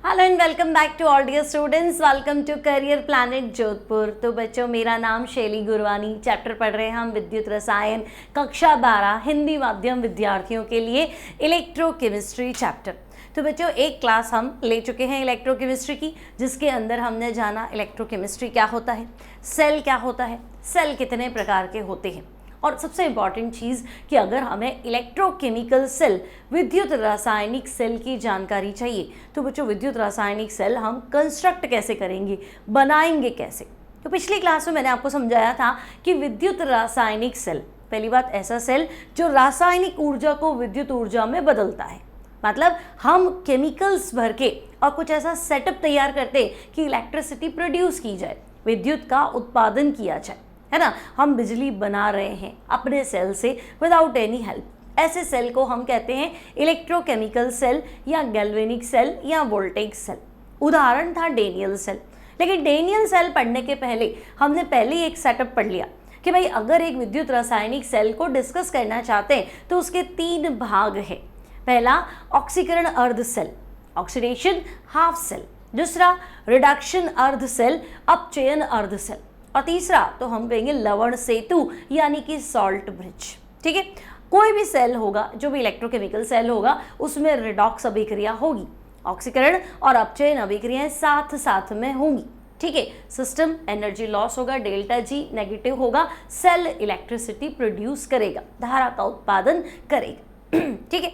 Hello and welcome back to all dear students, welcome to Career Planet Jodhpur. तो बच्चों, मेरा नाम शैली गुरवानी, चैप्टर पढ़ रहे हैं हम विद्युत रसायन, कक्षा 12 हिंदी माध्यम विद्यार्थियों के लिए इलेक्ट्रोकेमिस्ट्री चैप्टर। तो बच्चों, एक क्लास हम ले चुके हैं इलेक्ट्रोकेमिस्ट्री की, जिसके अंदर हमने जाना इलेक्ट्रोकेमिस्ट्री क्या होता है, सेल क्या होता है, सेल कितने प्रकार के होते हैं, और सबसे इम्पॉर्टेंट चीज़ कि अगर हमें इलेक्ट्रोकेमिकल सेल, विद्युत रासायनिक सेल की जानकारी चाहिए तो बच्चों विद्युत रासायनिक सेल हम कंस्ट्रक्ट कैसे करेंगे, बनाएंगे कैसे। तो पिछली क्लास में मैंने आपको समझाया था कि विद्युत रासायनिक सेल, पहली बात ऐसा सेल जो रासायनिक ऊर्जा को विद्युत ऊर्जा में बदलता है, मतलब हम केमिकल्स भर के और कुछ ऐसा सेटअप तैयार करते हैं कि इलेक्ट्रिसिटी प्रोड्यूस की जाए, विद्युत का उत्पादन किया जाए, है ना। हम बिजली बना रहे हैं अपने सेल से विदाउट एनी हेल्प। ऐसे सेल को हम कहते हैं इलेक्ट्रोकेमिकल सेल या गैल्वेनिक सेल या वोल्टेइक सेल। उदाहरण था डेनियल सेल। लेकिन डेनियल सेल पढ़ने के पहले हमने पहले एक सेटअप पढ़ लिया कि भाई अगर एक विद्युत रासायनिक सेल को डिस्कस करना चाहते हैं तो उसके 3 भाग हैं। पहला ऑक्सीकरण अर्ध सेल, ऑक्सीडेशन हाफ सेल। दूसरा रिडक्शन अर्ध सेल, अपचयन अर्ध सेल। और तीसरा तो हम कहेंगे लवण सेतु यानी कि सॉल्ट ब्रिज। ठीक है, कोई भी सेल होगा, जो भी इलेक्ट्रोकेमिकल सेल होगा, उसमें रिडॉक्स अभिक्रिया होगी, ऑक्सीकरण और अपचयन अभिक्रियाएं साथ साथ में होंगी। ठीक है, सिस्टम एनर्जी लॉस होगा, डेल्टा जी नेगेटिव होगा, सेल इलेक्ट्रिसिटी प्रोड्यूस करेगा, धारा का उत्पादन करेगा। ठीक है,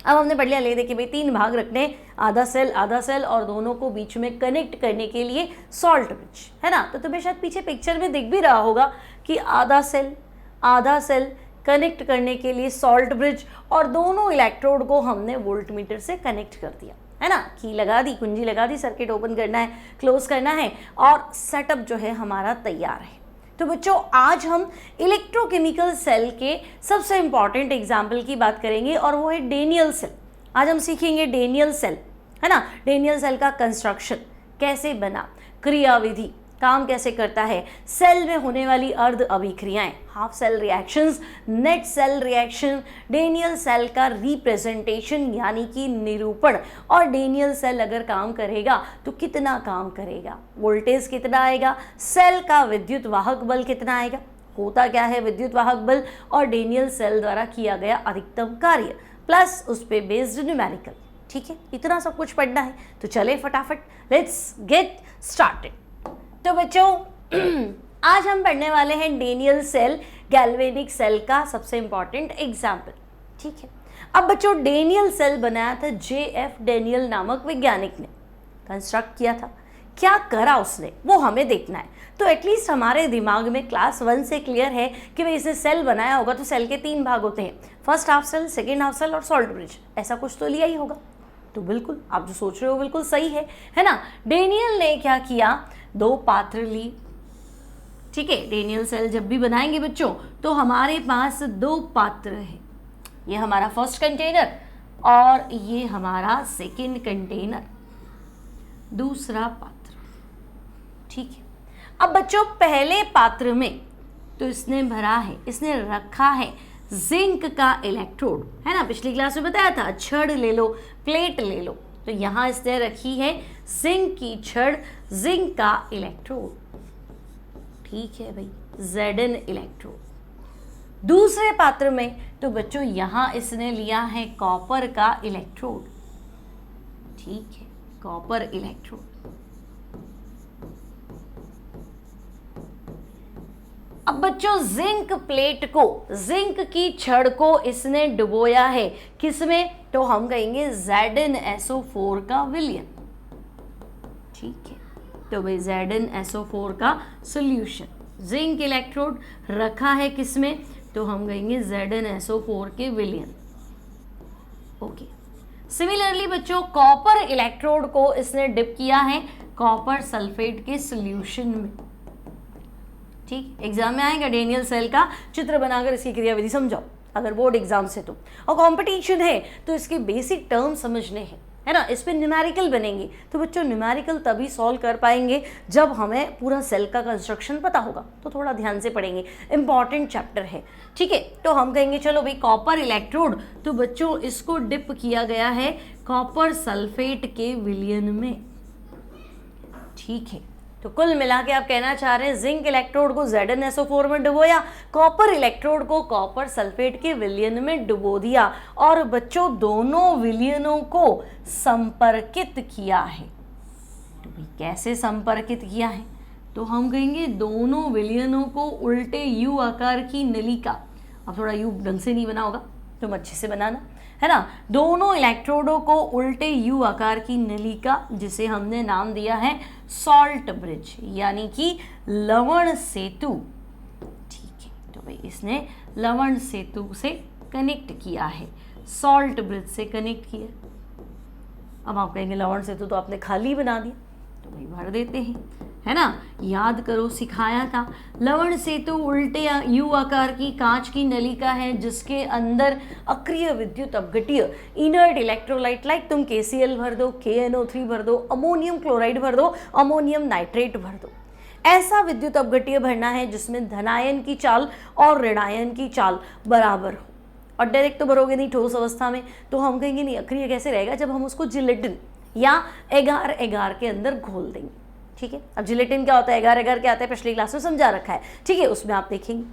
अब हमने पढ़ लिया, ले देखिए भाई 3 भाग रखने, आधा सेल और दोनों को बीच में कनेक्ट करने के लिए सॉल्ट ब्रिज, है ना। तो तुम्हें शायद पीछे पिक्चर में दिख भी रहा होगा कि आधा सेल कनेक्ट करने के लिए सॉल्ट ब्रिज, और दोनों इलेक्ट्रोड को हमने वोल्टमीटर से कनेक्ट कर दिया, है ना। की लगा दी, कुंजी लगा दी, सर्किट ओपन करना है, क्लोज करना है, और सेटअप जो है हमारा तैयार है। तो बच्चों, आज हम इलेक्ट्रोकेमिकल सेल के सबसे इंपॉर्टेंट एग्जाम्पल की बात करेंगे और वो है डेनियल सेल। आज हम सीखेंगे डेनियल सेल, है ना। डेनियल सेल का कंस्ट्रक्शन कैसे बना, क्रियाविधि, काम कैसे करता है, सेल में होने वाली अर्ध अभिक्रियाएं, half cell reactions, net cell reaction, Daniell cell का रिप्रेजेंटेशन यानी कि निरूपण, और डेनियल सेल अगर काम करेगा तो कितना काम करेगा, वोल्टेज कितना आएगा, सेल का विद्युत वाहक बल कितना आएगा, होता क्या है विद्युत वाहक बल, और डेनियल सेल द्वारा किया गया अधिकतम कार्य, प्लस उस पे बेस्ड न्यूमेरिकल। ठीक है, इतना सब कुछ पढ़ना है, तो चले फटाफट, लेट्स गेट स्टार्टेड। तो बच्चों, आज हम पढ़ने वाले हैं डेनियल सेल, गैल्वेनिक सेल का सबसे इंपॉर्टेंट एग्जाम्पल। ठीक है, अब बच्चों डेनियल सेल बनाया था JF डेनियल नामक वैज्ञानिक ने, कंस्ट्रक्ट किया था। क्या करा उसने वो हमें देखना है। तो एटलीस्ट हमारे दिमाग में क्लास 1 से क्लियर है कि भाई इसने सेल बनाया होगा तो सेल के 3 भाग होते हैं, first half cell, second half cell और सॉल्ट ब्रिज, ऐसा कुछ तो लिया ही होगा। तो बिल्कुल आप जो सोच रहे हो बिल्कुल सही है ना। डेनियल ने क्या किया, 2 पात्र ली। ठीक है, डेनियल सेल जब भी बनाएंगे बच्चों तो हमारे पास 2 पात्र है, ये हमारा फर्स्ट कंटेनर और ये हमारा सेकेंड कंटेनर, दूसरा पात्र। ठीक है, अब बच्चों पहले पात्र में तो इसने भरा है, इसने रखा है जिंक का इलेक्ट्रोड, है ना। पिछली क्लास में बताया था, छड़ ले लो, प्लेट ले लो, तो यहाँ इसने रखी है जिंक की छड़, जिंक का इलेक्ट्रोड। ठीक है भाई, Zn इलेक्ट्रोड। दूसरे पात्र में तो बच्चों यहाँ इसने लिया है कॉपर का इलेक्ट्रोड। ठीक है, कॉपर इलेक्ट्रोड। अब बच्चों जिंक प्लेट को, जिंक की छड़ को इसने डुबोया है किसमें, तो हम कहेंगे ZnSO4 का विलयन। ठीक है, तो भाई ZnSO4 का सॉल्यूशन, जिंक इलेक्ट्रोड रखा है किसमें, तो हम कहेंगे ZnSO4 के विलयन। ओके, सिमिलरली बच्चों कॉपर इलेक्ट्रोड को इसने डिप किया है कॉपर सल्फेट के सॉल्यूशन में। ठीक, एग्जाम में आएगा डेनियल सेल का चित्र बनाकर इसकी क्रियाविधि समझाओ, अगर बोर्ड एग्जाम से तो, और कंपटीशन है तो इसके बेसिक टर्म समझने हैं। है ना, इस पे न्यूमेरिकल बनेंगे। तो बच्चों न्यूमेरिकल तभी सॉल्व कर पाएंगे जब हमें पूरा सेल का कंस्ट्रक्शन पता होगा। तो थोड़ा ध्यान से पढ़ेंगे, इंपॉर्टेंट चैप्टर है, ठीक है। तो हम कहेंगे चलो भाई कॉपर इलेक्ट्रोड, तो बच्चों इसको डिप किया गया है कॉपर सल्फेट के विलयन में, ठीक है। तो कुल मिला के आप कहना चाह रहे हैं जिंक इलेक्ट्रोड को ZnSO4 में डुबोया, कॉपर इलेक्ट्रोड को कॉपर सल्फेट के विलयन में डुबो दिया और बच्चों दोनों विलयनों को संपर्कित किया है। तो भाई कैसे संपर्कित किया है, तो हम कहेंगे दोनों विलयनों को उल्टे यू आकार की नलिका, अब थोड़ा यू ढंग से नहीं बना होगा तुम अच्छे से बनाना, है ना। दोनों इलेक्ट्रोडों को उल्टे यू आकार की नलिका, जिसे हमने नाम दिया है सॉल्ट ब्रिज, यानी कि लवण सेतु, ठीक है। तो भाई इसने लवण सेतु से कनेक्ट किया है, सॉल्ट ब्रिज से कनेक्ट किया। अब आप कहेंगे लवण सेतु तो आपने खाली बना दिया, तो भाई भर देते हैं, है ना। याद करो सिखाया था, लवण सेतु उल्टे यू आकार की कांच की नलिका है जिसके अंदर अक्रिय विद्युत अपघट्य इनर्ट इलेक्ट्रोलाइट, लाइक तुम KCl भर दो, KNO3 भर दो, अमोनियम क्लोराइड भर दो, अमोनियम नाइट्रेट भर दो। ऐसा विद्युत अपघट्य भरना है जिसमें धनायन की चाल और ऋणायन की चाल बराबर हो। और डायरेक्ट तो भरोगे नहीं ठोस अवस्था में, तो हम कहेंगे नहीं अक्रिय कैसे रहेगा, जब हम उसको जिलेटिन या एगार एगार के अंदर घोल देंगे, ठीक है। अब जिलेटिन क्या होता है, एगार एगार क्या आता है, पिछली क्लास में समझा रखा है, ठीक है, उसमें आप देखेंगे।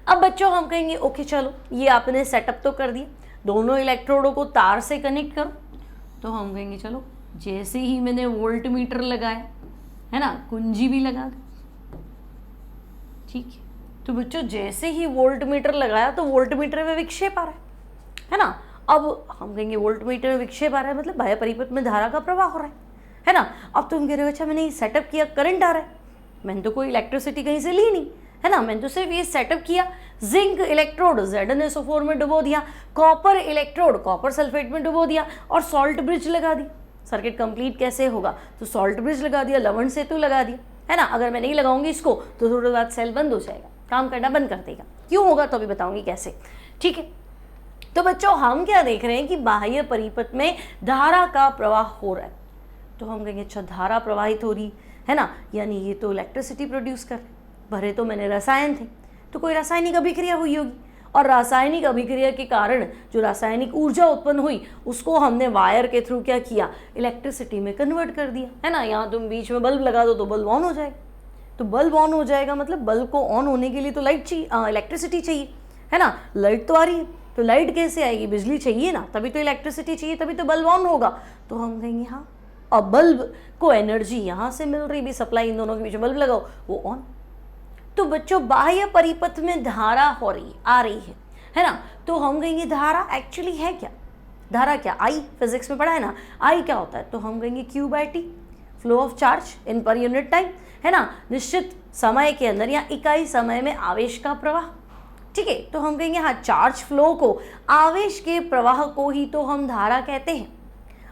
अब बच्चों हम कहेंगे ओके चलो ये आपने सेटअप तो कर दिया, दोनों इलेक्ट्रोडों को तार से कनेक्ट करो। तो हम कहेंगे चलो जैसे ही मैंने वोल्ट मीटर लगाया, है ना, कुंजी भी लगा दी, ठीक है। तो बच्चों जैसे ही वोल्ट मीटर लगाया तो वोल्ट मीटर में विक्षेप आ रहा है ना। अब हम कहेंगे वोल्ट मीटर में विक्षेप आ रहा है मतलब बाह्य परिपथ में धारा का प्रवाह हो रहा है ना। अब तुम कह रहे हो अच्छा मैंने ये सेटअप किया, करंट आ रहा है, मैंने तो कोई इलेक्ट्रिसिटी कहीं से ली नहीं, है ना, मैंने तो सिर्फ ये सेटअप किया, जिंक इलेक्ट्रोड ZnSO4 में डुबो दिया, कॉपर इलेक्ट्रोड कॉपर सल्फेट में डुबो दिया और सॉल्ट ब्रिज लगा दी। सर्किट कंप्लीट कैसे होगा, तो सॉल्ट ब्रिज लगा दिया, लवण सेतु लगा दिया, है ना। अगर मैं नहीं लगाऊंगी इसको तो थोड़ी बाद सेल बंद हो जाएगा, काम करना बंद कर देगा। क्यों होगा तो अभी बताऊंगी कैसे, ठीक है। तो बच्चों हम क्या देख रहे हैं कि बाह्य परिपथ में धारा का प्रवाह हो रहा है, तो हम कहेंगे अच्छा धारा प्रवाहित हो रही है ना, यानी ये तो इलेक्ट्रिसिटी प्रोड्यूस कर रहे, भरे तो मैंने रसायन थे, तो कोई रासायनिक अभिक्रिया हुई होगी और रासायनिक अभिक्रिया के कारण जो रासायनिक ऊर्जा उत्पन्न हुई उसको हमने वायर के थ्रू क्या किया, इलेक्ट्रिसिटी में कन्वर्ट कर दिया, है ना। यहाँ तुम बीच में बल्ब लगा दो तो बल्ब ऑन हो जाएगा, तो बल्ब ऑन हो जाएगा मतलब बल्ब को ऑन होने के लिए तो लाइट चाहिए, इलेक्ट्रिसिटी चाहिए, है ना। लाइट तो आ रही है तो लाइट कैसे आएगी, बिजली चाहिए ना, तभी तो इलेक्ट्रिसिटी चाहिए, तभी तो बल्ब ऑन होगा। तो हम कहेंगे हाँ, और बल्ब को एनर्जी यहाँ से मिल रही भी, सप्लाई इन दोनों के बीच में बल्ब लगाओ वो ऑन। तो बच्चों बाह्य परिपथ में धारा हो रही आ रही है ना। तो हम कहेंगे धारा एक्चुअली है क्या, धारा क्या, आई फिजिक्स में पढ़ा है ना, आई क्या होता है, तो हम कहेंगे Q/T, flow of charge in per unit time, है ना, निश्चित समय के अंदर या इकाई समय में आवेश का प्रवाह, ठीक है। तो हम कहेंगे हाँ चार्ज फ्लो को, आवेश के प्रवाह को ही तो हम धारा कहते हैं।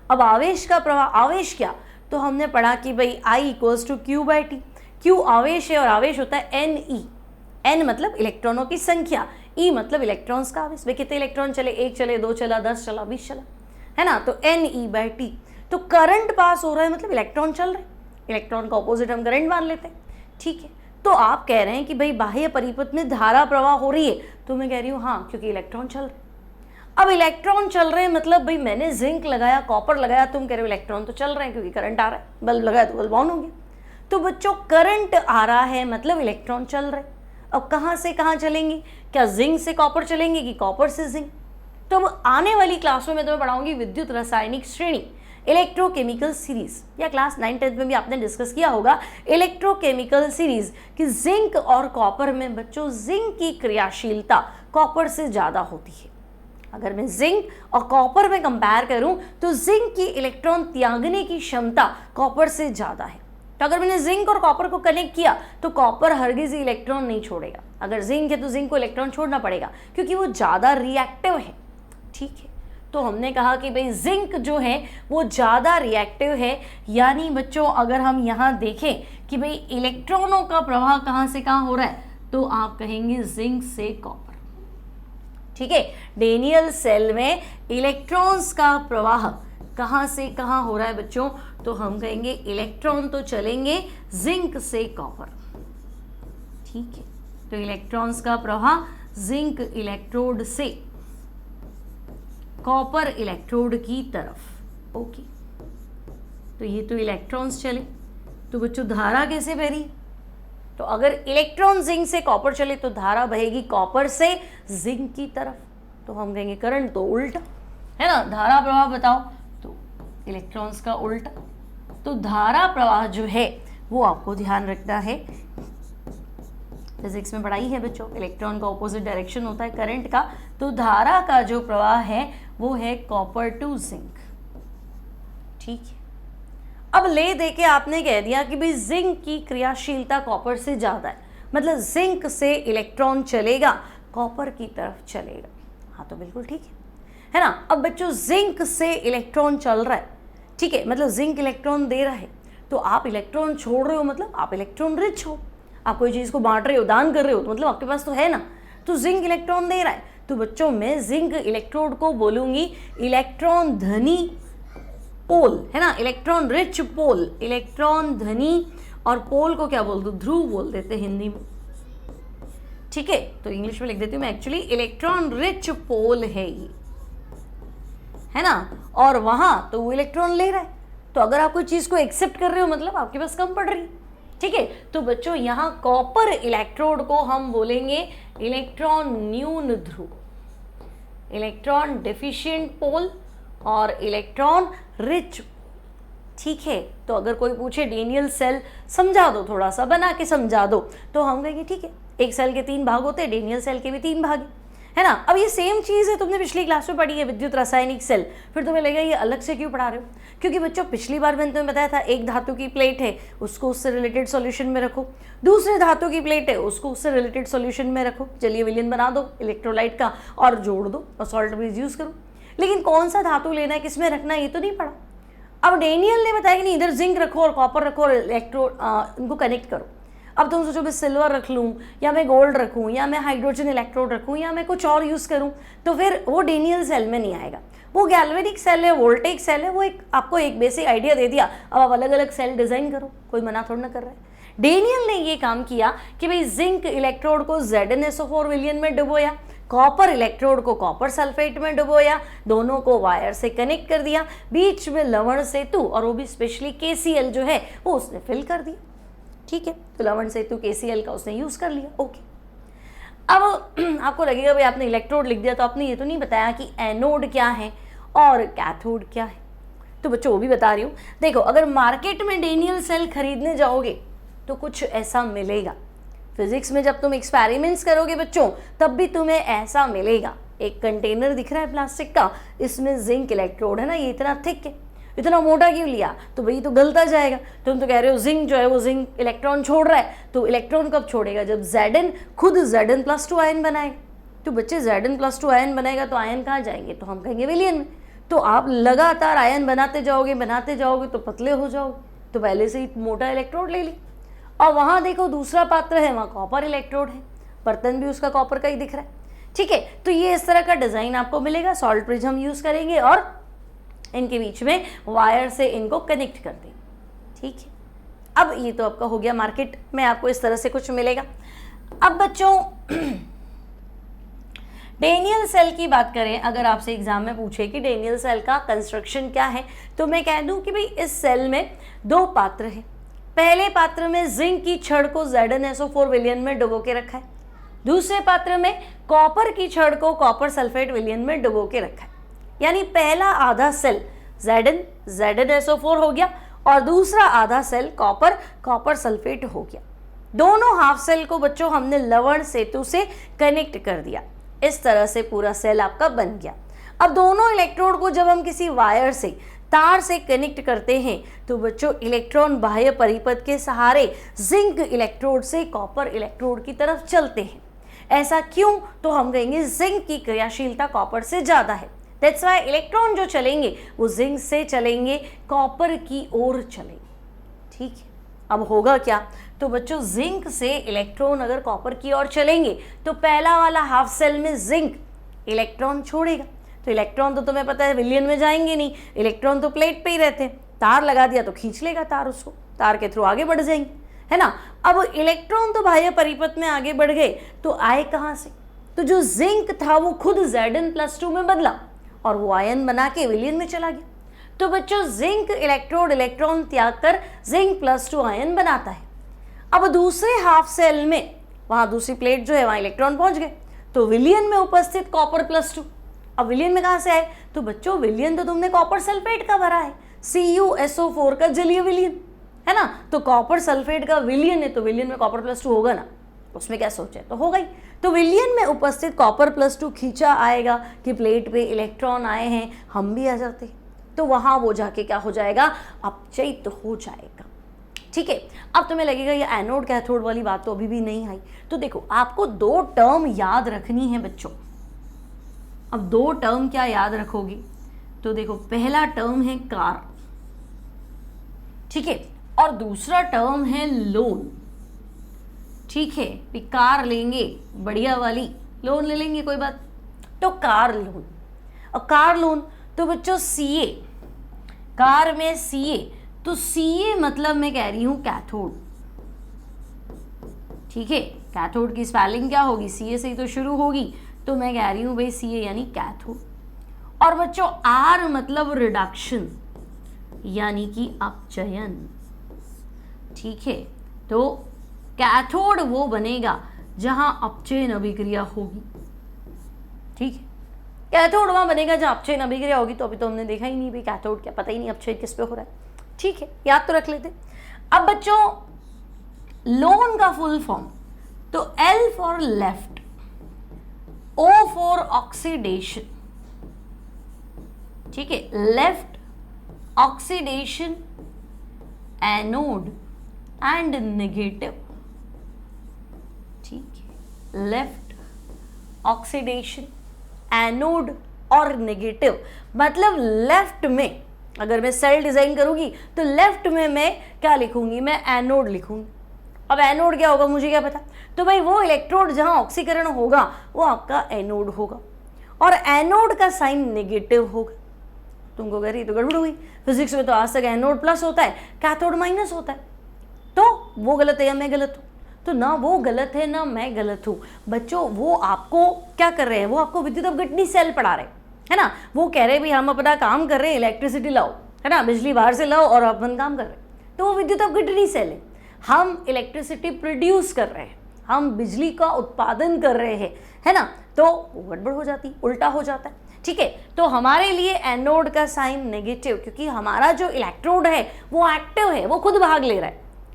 अब आवेश का प्रवाह, आवेश क्या, तो हमने पढ़ा कि भाई I = Q/T, Q आवेश है और आवेश होता है NE, N मतलब इलेक्ट्रॉनों की संख्या, E मतलब इलेक्ट्रॉन्स का आवेश, भाई कितने इलेक्ट्रॉन चले, 1 चले, 2 चला, 10 चला, 20 चला, है ना। तो NE/T, तो करंट पास हो रहा है मतलब इलेक्ट्रॉन चल रहे, इलेक्ट्रॉन का ऑपोजिट हम करंट मान लेते हैं, ठीक है। तो आप कह रहे हैं कि भाई बाह्य परिपथ में धारा प्रवाह हो रही है, तो मैं कह रही हूँ हाँ क्योंकि इलेक्ट्रॉन चल रहे। अब इलेक्ट्रॉन चल रहे हैं मतलब भाई मैंने जिंक लगाया, कॉपर लगाया, तुम कह रहे हो इलेक्ट्रॉन तो चल रहे हैं क्योंकि करंट आ रहा है, बल्ब लगाया तो बल्ब ऑन हो गया। तो बच्चों करंट आ रहा है मतलब इलेक्ट्रॉन चल रहे। अब कहाँ से कहाँ चलेंगे, क्या जिंक से कॉपर चलेंगे कि कॉपर से जिंक। तो अब आने वाली क्लासों में तो मैं पढ़ाऊंगी विद्युत रासायनिक श्रेणी, इलेक्ट्रोकेमिकल सीरीज, या क्लास 9-10 में भी आपने डिस्कस किया होगा इलेक्ट्रोकेमिकल सीरीज, कि जिंक और कॉपर में बच्चों जिंक की क्रियाशीलता कॉपर से ज़्यादा होती है। अगर मैं जिंक और कॉपर में कंपेयर करूं तो जिंक की इलेक्ट्रॉन त्यागने की क्षमता कॉपर से ज़्यादा है। तो अगर मैंने जिंक और कॉपर को कनेक्ट किया तो कॉपर हरगिज इलेक्ट्रॉन नहीं छोड़ेगा, अगर जिंक है तो जिंक को इलेक्ट्रॉन छोड़ना पड़ेगा क्योंकि वो ज़्यादा रिएक्टिव है, ठीक है। तो हमने कहा कि भाई जिंक जो है वो ज़्यादा रिएक्टिव है, यानी बच्चों अगर हम यहाँ देखें कि भाई इलेक्ट्रॉनों का प्रवाह कहाँ से कहाँ हो रहा है, तो आप कहेंगे जिंक से कॉपर, ठीक है। डेनियल सेल में इलेक्ट्रॉन्स का प्रवाह कहाँ से कहाँ हो रहा है बच्चों, तो हम कहेंगे इलेक्ट्रॉन तो चलेंगे जिंक से कॉपर, ठीक है। तो इलेक्ट्रॉन्स का प्रवाह जिंक इलेक्ट्रोड से कॉपर इलेक्ट्रोड की तरफ, ओके। तो ये तो इलेक्ट्रॉन्स चले, तो बच्चों धारा कैसे बह रही, तो अगर इलेक्ट्रॉन जिंक से कॉपर चले तो धारा बहेगी कॉपर से जिंक की तरफ, तो हम कहेंगे करंट तो उल्टा है ना। धारा प्रवाह बताओ, तो इलेक्ट्रॉन्स का उल्टा। तो धारा प्रवाह जो है वो आपको ध्यान रखना है, फिजिक्स में पढ़ाई है बच्चों, इलेक्ट्रॉन का ऑपोजिट डायरेक्शन होता है करंट का, तो धारा का जो प्रवाह है वो है कॉपर टू जिंक, ठीक है। अब ले दे के आपने कह दिया कि भाई जिंक की क्रियाशीलता कॉपर से ज़्यादा है, मतलब जिंक से इलेक्ट्रॉन चलेगा कॉपर की तरफ चलेगा, हाँ तो बिल्कुल ठीक है ना। अब बच्चों जिंक से इलेक्ट्रॉन चल रहा है, ठीक है, मतलब जिंक इलेक्ट्रॉन दे रहा है, तो आप इलेक्ट्रॉन छोड़ रहे हो मतलब आप इलेक्ट्रॉन रिच हो, आप कोई चीज़ को बांट रहे हो, दान कर रहे हो, तो मतलब आपके पास तो है ना। तो जिंक इलेक्ट्रॉन दे रहा है, तो बच्चों मैं जिंक इलेक्ट्रोड को बोलूँगी इलेक्ट्रॉन धनी पोल, है ना, इलेक्ट्रॉन रिच पोल, इलेक्ट्रॉन धनी, और पोल को क्या बोल दो, ध्रुव बोल देते हिंदी में, ठीक है। तो इंग्लिश में लिख देती हूँ मैं, एक्चुअली इलेक्ट्रॉन रिच पोल है ये, है ना, और वहां तो वो इलेक्ट्रॉन ले रहा है, तो अगर आप कोई चीज को एक्सेप्ट कर रहे हो मतलब आपके पास कम पड़ रही, ठीक है। तो बच्चों यहाँ कॉपर इलेक्ट्रोड को हम बोलेंगे इलेक्ट्रॉन न्यून ध्रुव, इलेक्ट्रॉन डेफिशिएंट पोल और इलेक्ट्रॉन रिच, ठीक है। तो अगर कोई पूछे डेनियल सेल समझा दो, थोड़ा सा बना के समझा दो, तो हम कहेंगे ठीक है, एक सेल के 3 भाग होते हैं, डेनियल सेल के भी 3 भाग है ना। अब ये सेम चीज़ है, तुमने पिछली क्लास में पढ़ी है विद्युत रासायनिक सेल, फिर तुम्हें लगेगा ये अलग से क्यों पढ़ा रहे हो, क्योंकि बच्चों पिछली बार मैंने तुम्हें बताया था एक धातु की प्लेट है उसको उससे रिलेटेड सॉल्यूशन में रखो, दूसरे धातु की प्लेट है उसको उससे रिलेटेड सॉल्यूशन में रखो, चलिए विलयन बना दो इलेक्ट्रोलाइट का और जोड़ दो और सॉल्ट बेस यूज करो, लेकिन कौन सा धातु लेना है, किसमें रखना है, ये तो नहीं पढ़ा। अब डेनियल ने बताया कि नहीं इधर जिंक रखो और कॉपर रखो और इनको कनेक्ट करो। अब तुम सोचो मैं सिल्वर रख लूँ या मैं गोल्ड रखूँ या मैं हाइड्रोजन इलेक्ट्रोड रखूँ या मैं कुछ और यूज़ करूँ, तो फिर वो डेनियल सेल में नहीं आएगा, वो गैल्वेनिक सेल है, वोल्टेक सेल है, वो एक आपको एक बेसिक आइडिया दे दिया, अब आप अलग अलग सेल डिज़ाइन करो, कोई मना थोड़ा ना कर रहा है। डेनियल ने ये काम किया कि भाई जिंक इलेक्ट्रोड को ZnSO4 विलयन में डुबोया, कॉपर इलेक्ट्रोड को कॉपर सल्फेट में डुबोया, दोनों को वायर से कनेक्ट कर दिया, बीच में लवण सेतु और वो भी स्पेशली KCl जो है वो उसने फिल कर दिया, ठीक है। तो लवण सेतु KCl का उसने यूज़ कर लिया, ओके। अब आपको लगेगा भाई आपने इलेक्ट्रोड लिख दिया तो आपने ये तो नहीं बताया कि एनोड क्या है और कैथोड क्या है, तो बच्चों वो भी बता रही हूँ। देखो अगर मार्केट में डेनियल सेल खरीदने जाओगे तो कुछ ऐसा मिलेगा, फिजिक्स में जब तुम एक्सपेरिमेंट्स करोगे बच्चों तब भी तुम्हें ऐसा मिलेगा, एक कंटेनर दिख रहा है प्लास्टिक का, इसमें जिंक इलेक्ट्रोड है ना, ये इतना थिक है, इतना मोटा क्यों लिया, तो भाई तो गलता जाएगा, तुम तो कह रहे हो जिंक जो है वो जिंक इलेक्ट्रॉन छोड़ रहा है, तो इलेक्ट्रॉन कब छोड़ेगा, जब Zn खुद Zn+2 आयन बनाएगा, तो बच्चे Zn+2 आयन बनाएगा तो आयन कहाँ जाएंगे, तो हम कहेंगे विलयन में। तो आप लगातार आयन बनाते जाओगे तो पतले हो जाओगे, तो पहले से ही मोटा इलेक्ट्रोड ले ली। और वहाँ देखो दूसरा पात्र है, वहाँ कॉपर इलेक्ट्रोड है, बर्तन भी उसका कॉपर का ही दिख रहा है, ठीक है। तो ये इस तरह का डिज़ाइन आपको मिलेगा, सॉल्ट ब्रिज हम यूज़ करेंगे और इनके बीच में वायर से इनको कनेक्ट कर देंगे, ठीक है। अब ये तो आपका हो गया, मार्केट में आपको इस तरह से कुछ मिलेगा। अब बच्चों डेनियल सेल की बात करें, अगर आपसे एग्जाम में पूछे कि डेनियल सेल का कंस्ट्रक्शन क्या है, तो मैं कह दूं कि भाई इस सेल में 2 पात्र हैं। पहले पात्र में जिंक की छड़ को ZnSO4 विलयन में डुबो के रखा है, दूसरे पात्र में कॉपर की छड़ को कॉपर सल्फेट विलयन में डुबो के रखा है, यानी पहला आधा सेल ZnSO4 हो गया और दूसरा आधा सेल कॉपर सल्फेट हो गया। दोनों हाफ सेल को बच्चों हमने लवण सेतु से कनेक्ट कर दिया, इस तरह से पूरा सेल आपका बन गया। अब दोनों इलेक्ट्रोड को जब हम किसी वायर से तार से कनेक्ट करते हैं तो बच्चों इलेक्ट्रॉन बाह्य परिपथ के सहारे जिंक इलेक्ट्रोड से कॉपर इलेक्ट्रोड की तरफ चलते हैं। ऐसा क्यों, तो हम कहेंगे जिंक की क्रियाशीलता कॉपर से ज़्यादा है, दैट्स वाई इलेक्ट्रॉन जो चलेंगे वो जिंक से चलेंगे, कॉपर की ओर चलेंगे, ठीक है। अब होगा क्या, तो बच्चों जिंक से इलेक्ट्रॉन अगर कॉपर की ओर चलेंगे तो पहला वाला हाफ सेल में जिंक इलेक्ट्रॉन छोड़ेगा, तो इलेक्ट्रॉन तो तुम्हें पता है विलियन में जाएंगे नहीं, इलेक्ट्रॉन तो प्लेट पे ही रहते हैं, तार लगा दिया तो खींच लेगा तार, उसको तार के थ्रू आगे बढ़ जाएंगे, है ना। अब इलेक्ट्रॉन तो बाह्य परिपथ में आगे बढ़ गए, तो आए कहाँ से? तो जो जिंक था वो खुद Zn+2 में बदला और वो आयन बना के विलियन में चला गया। तो बच्चों जिंक इलेक्ट्रोड इलेक्ट्रॉन त्याग कर Zinc+2 आयन बनाता है। अब दूसरे हाफ सेल में वहां दूसरी प्लेट जो है वहां इलेक्ट्रॉन पहुंच गए, तो विलियन में उपस्थित Copper+2। अब विलियन में कहां से आए? तो बच्चों विलियन तो तुमने कॉपर सल्फेट का भरा है, CuSO4 का जलीय विलियन, है ना। तो कॉपर सल्फेट का विलियन है तो विलियन में Copper+2 होगा ना, उसमें क्या सोचे, तो होगा ही। तो विलियन में उपस्थित Copper+2 खींचा आएगा कि प्लेट पे इलेक्ट्रॉन आए हैं, हम भी आ जाते, तो वहां वो जाके क्या हो जाएगा? अपचयित हो जाएगा। ठीक है, अब तुम्हें लगेगा ये एनोड कैथोड वाली बात तो अभी भी नहीं आई। तो देखो आपको 2 टर्म याद रखनी है बच्चों। अब 2 टर्म क्या याद रखोगी? तो देखो पहला टर्म है कार, ठीक है, और दूसरा टर्म है लोन। ठीक है, कार लेंगे बढ़िया वाली, लोन ले लेंगे कोई बात, तो कार लोन। और कार लोन तो बच्चों CA, कार में CA, तो CA मतलब मैं कह रही हूं कैथोड। ठीक है, कैथोड की स्पेलिंग क्या होगी? CA से ही तो शुरू होगी, तो मैं कह रही हूं भाई CA यानी कैथोड। और बच्चों R मतलब रिडक्शन यानी कि अपचयन। ठीक है, तो कैथोड वो बनेगा जहां अपचयन अभिक्रिया होगी। ठीक है, कैथोड वहां बनेगा जहां अपचयन अभिक्रिया होगी। तो अभी तो हमने देखा ही नहीं भाई कैथोड क्या, पता ही नहीं अपचयन किस पे हो रहा है। ठीक है, याद तो रख लेते। अब बच्चों लोन का फुल फॉर्म, तो L for left, O for oxidation. ठीक है, left oxidation, anode and negative. ठीक है, लेफ्ट ऑक्सीडेशन, एनोड और नेगेटिव। मतलब लेफ्ट में अगर मैं सेल डिजाइन करूंगी तो लेफ्ट में मैं क्या लिखूंगी? मैं एनोड लिखूंगी। अब एनोड क्या होगा मुझे क्या पता? तो भाई वो इलेक्ट्रोड जहां ऑक्सीकरण होगा वो आपका एनोड होगा, और एनोड का साइन नेगेटिव होगा। तुमको कह रही तो गड़बड़ हुई, फिजिक्स में तो आज तक एनोड प्लस होता है, कैथोड माइनस होता है, तो वो गलत है या मैं गलत हूं? तो ना वो गलत है ना मैं गलत हूं। बच्चों वो आपको क्या कर रहे हैं? वो आपको विद्युत अपघटनी सेल पढ़ा रहे हैं, है ना। वो कह रहे हैं भाई हम अपना काम कर रहे हैं, इलेक्ट्रिसिटी लाओ, है ना, बिजली बाहर से लाओ और अपन काम कर रहे हैं। तो वो विद्युत अपघटनी सेल है, हम इलेक्ट्रिसिटी प्रोड्यूस कर रहे हैं, हम बिजली का उत्पादन कर रहे हैं, है ना। तो वो गड़बड़ हो जाती, उल्टा हो जाता है। ठीक है, तो हमारे लिए एनोड का साइन नेगेटिव, क्योंकि हमारा जो इलेक्ट्रोड है वो एक्टिव है, वो खुद भाग ले रहा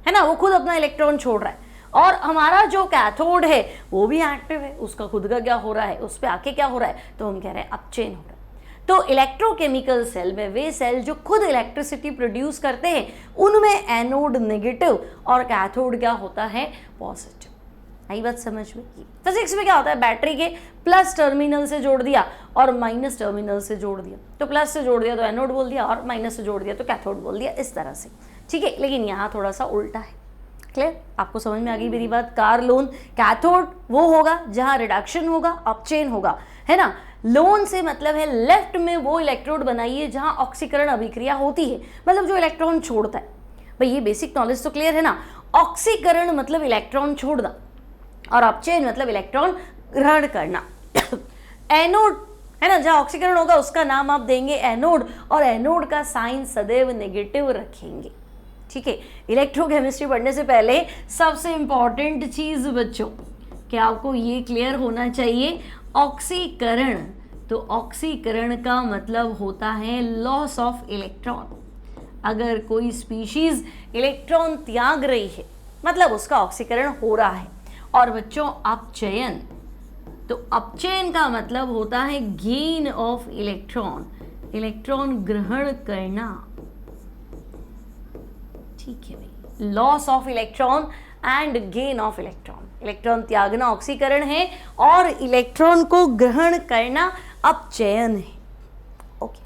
है ना, वो खुद अपना इलेक्ट्रॉन छोड़ रहा है। और हमारा जो कैथोड है वो भी एक्टिव है, उसका खुद का क्या हो रहा है, उस पर आके क्या हो रहा है, तो हम कह रहे हैं अपचयन हो रहा है। तो इलेक्ट्रोकेमिकल सेल में वे सेल जो खुद इलेक्ट्रिसिटी प्रोड्यूस करते हैं उनमें एनोड नेगेटिव और कैथोड क्या होता है? पॉजिटिव। आई बात समझ में? फिजिक्स में क्या होता है? बैटरी के प्लस टर्मिनल से जोड़ दिया और माइनस टर्मिनल से जोड़ दिया, तो प्लस से जोड़ दिया तो एनोड बोल दिया और माइनस से जोड़ दिया तो कैथोड बोल दिया, इस तरह से। ठीक है, लेकिन यहाँ थोड़ा सा उल्टा है। क्लियर? आपको समझ में आ गई मेरी बात? कार लोन, कैथोड वो होगा जहां रिडक्शन होगा, अपचयन होगा, है ना। लोन से मतलब है लेफ्ट में वो इलेक्ट्रोड बनाइए जहां ऑक्सीकरण अभिक्रिया होती है, मतलब जो इलेक्ट्रॉन छोड़ता है। भाई ये बेसिक नॉलेज तो क्लियर है ना। ऑक्सीकरण मतलब इलेक्ट्रॉन छोड़ना और अपचयन मतलब इलेक्ट्रॉन ग्रहण करना। एनोड है ना, जहां ऑक्सीकरण होगा उसका नाम आप देंगे एनोड, और एनोड का साइन सदैव नेगेटिव रखेंगे। ठीक है, इलेक्ट्रोकेमिस्ट्री पढ़ने से पहले सबसे इंपॉर्टेंट चीज बच्चों क्या आपको ये क्लियर होना चाहिए, ऑक्सीकरण। तो ऑक्सीकरण का मतलब होता है लॉस ऑफ इलेक्ट्रॉन। अगर कोई स्पीशीज इलेक्ट्रॉन त्याग रही है मतलब उसका ऑक्सीकरण हो रहा है। और बच्चों अपचयन, तो अपचयन का मतलब होता है गेन ऑफ इलेक्ट्रॉन, इलेक्ट्रॉन ग्रहण करना। ठीक है भाई, loss of electron and gain of electron. Electron त्यागना ऑक्सीकरण है और इलेक्ट्रॉन को ग्रहण करना अपचयन है। ओके,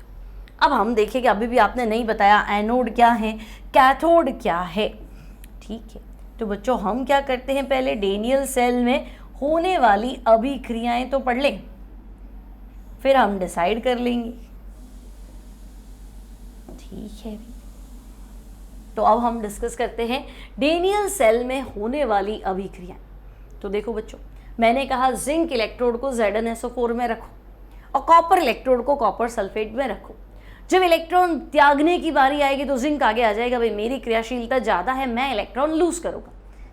अब हम देखेंगे, अभी भी आपने नहीं बताया एनोड क्या है, कैथोड क्या है। ठीक है, तो बच्चों हम क्या करते हैं, पहले डेनियल सेल में होने वाली अभिक्रियाएं तो पढ़ लें। फिर हम डिसाइड कर लेंगे। ठीक है, तो अब हम डिस्कस करते हैं डेनियल सेल में होने वाली अभिक्रिया। तो देखो बच्चों, मैंने कहा जिंक इलेक्ट्रोड को ZnSO4 में रखो और कॉपर इलेक्ट्रोड को कॉपर सल्फेट में रखो। जब इलेक्ट्रॉन त्यागने की बारी आएगी तो जिंक आगे आ जाएगा, भाई मेरी क्रियाशीलता ज़्यादा है, मैं इलेक्ट्रॉन लूज करूँगा।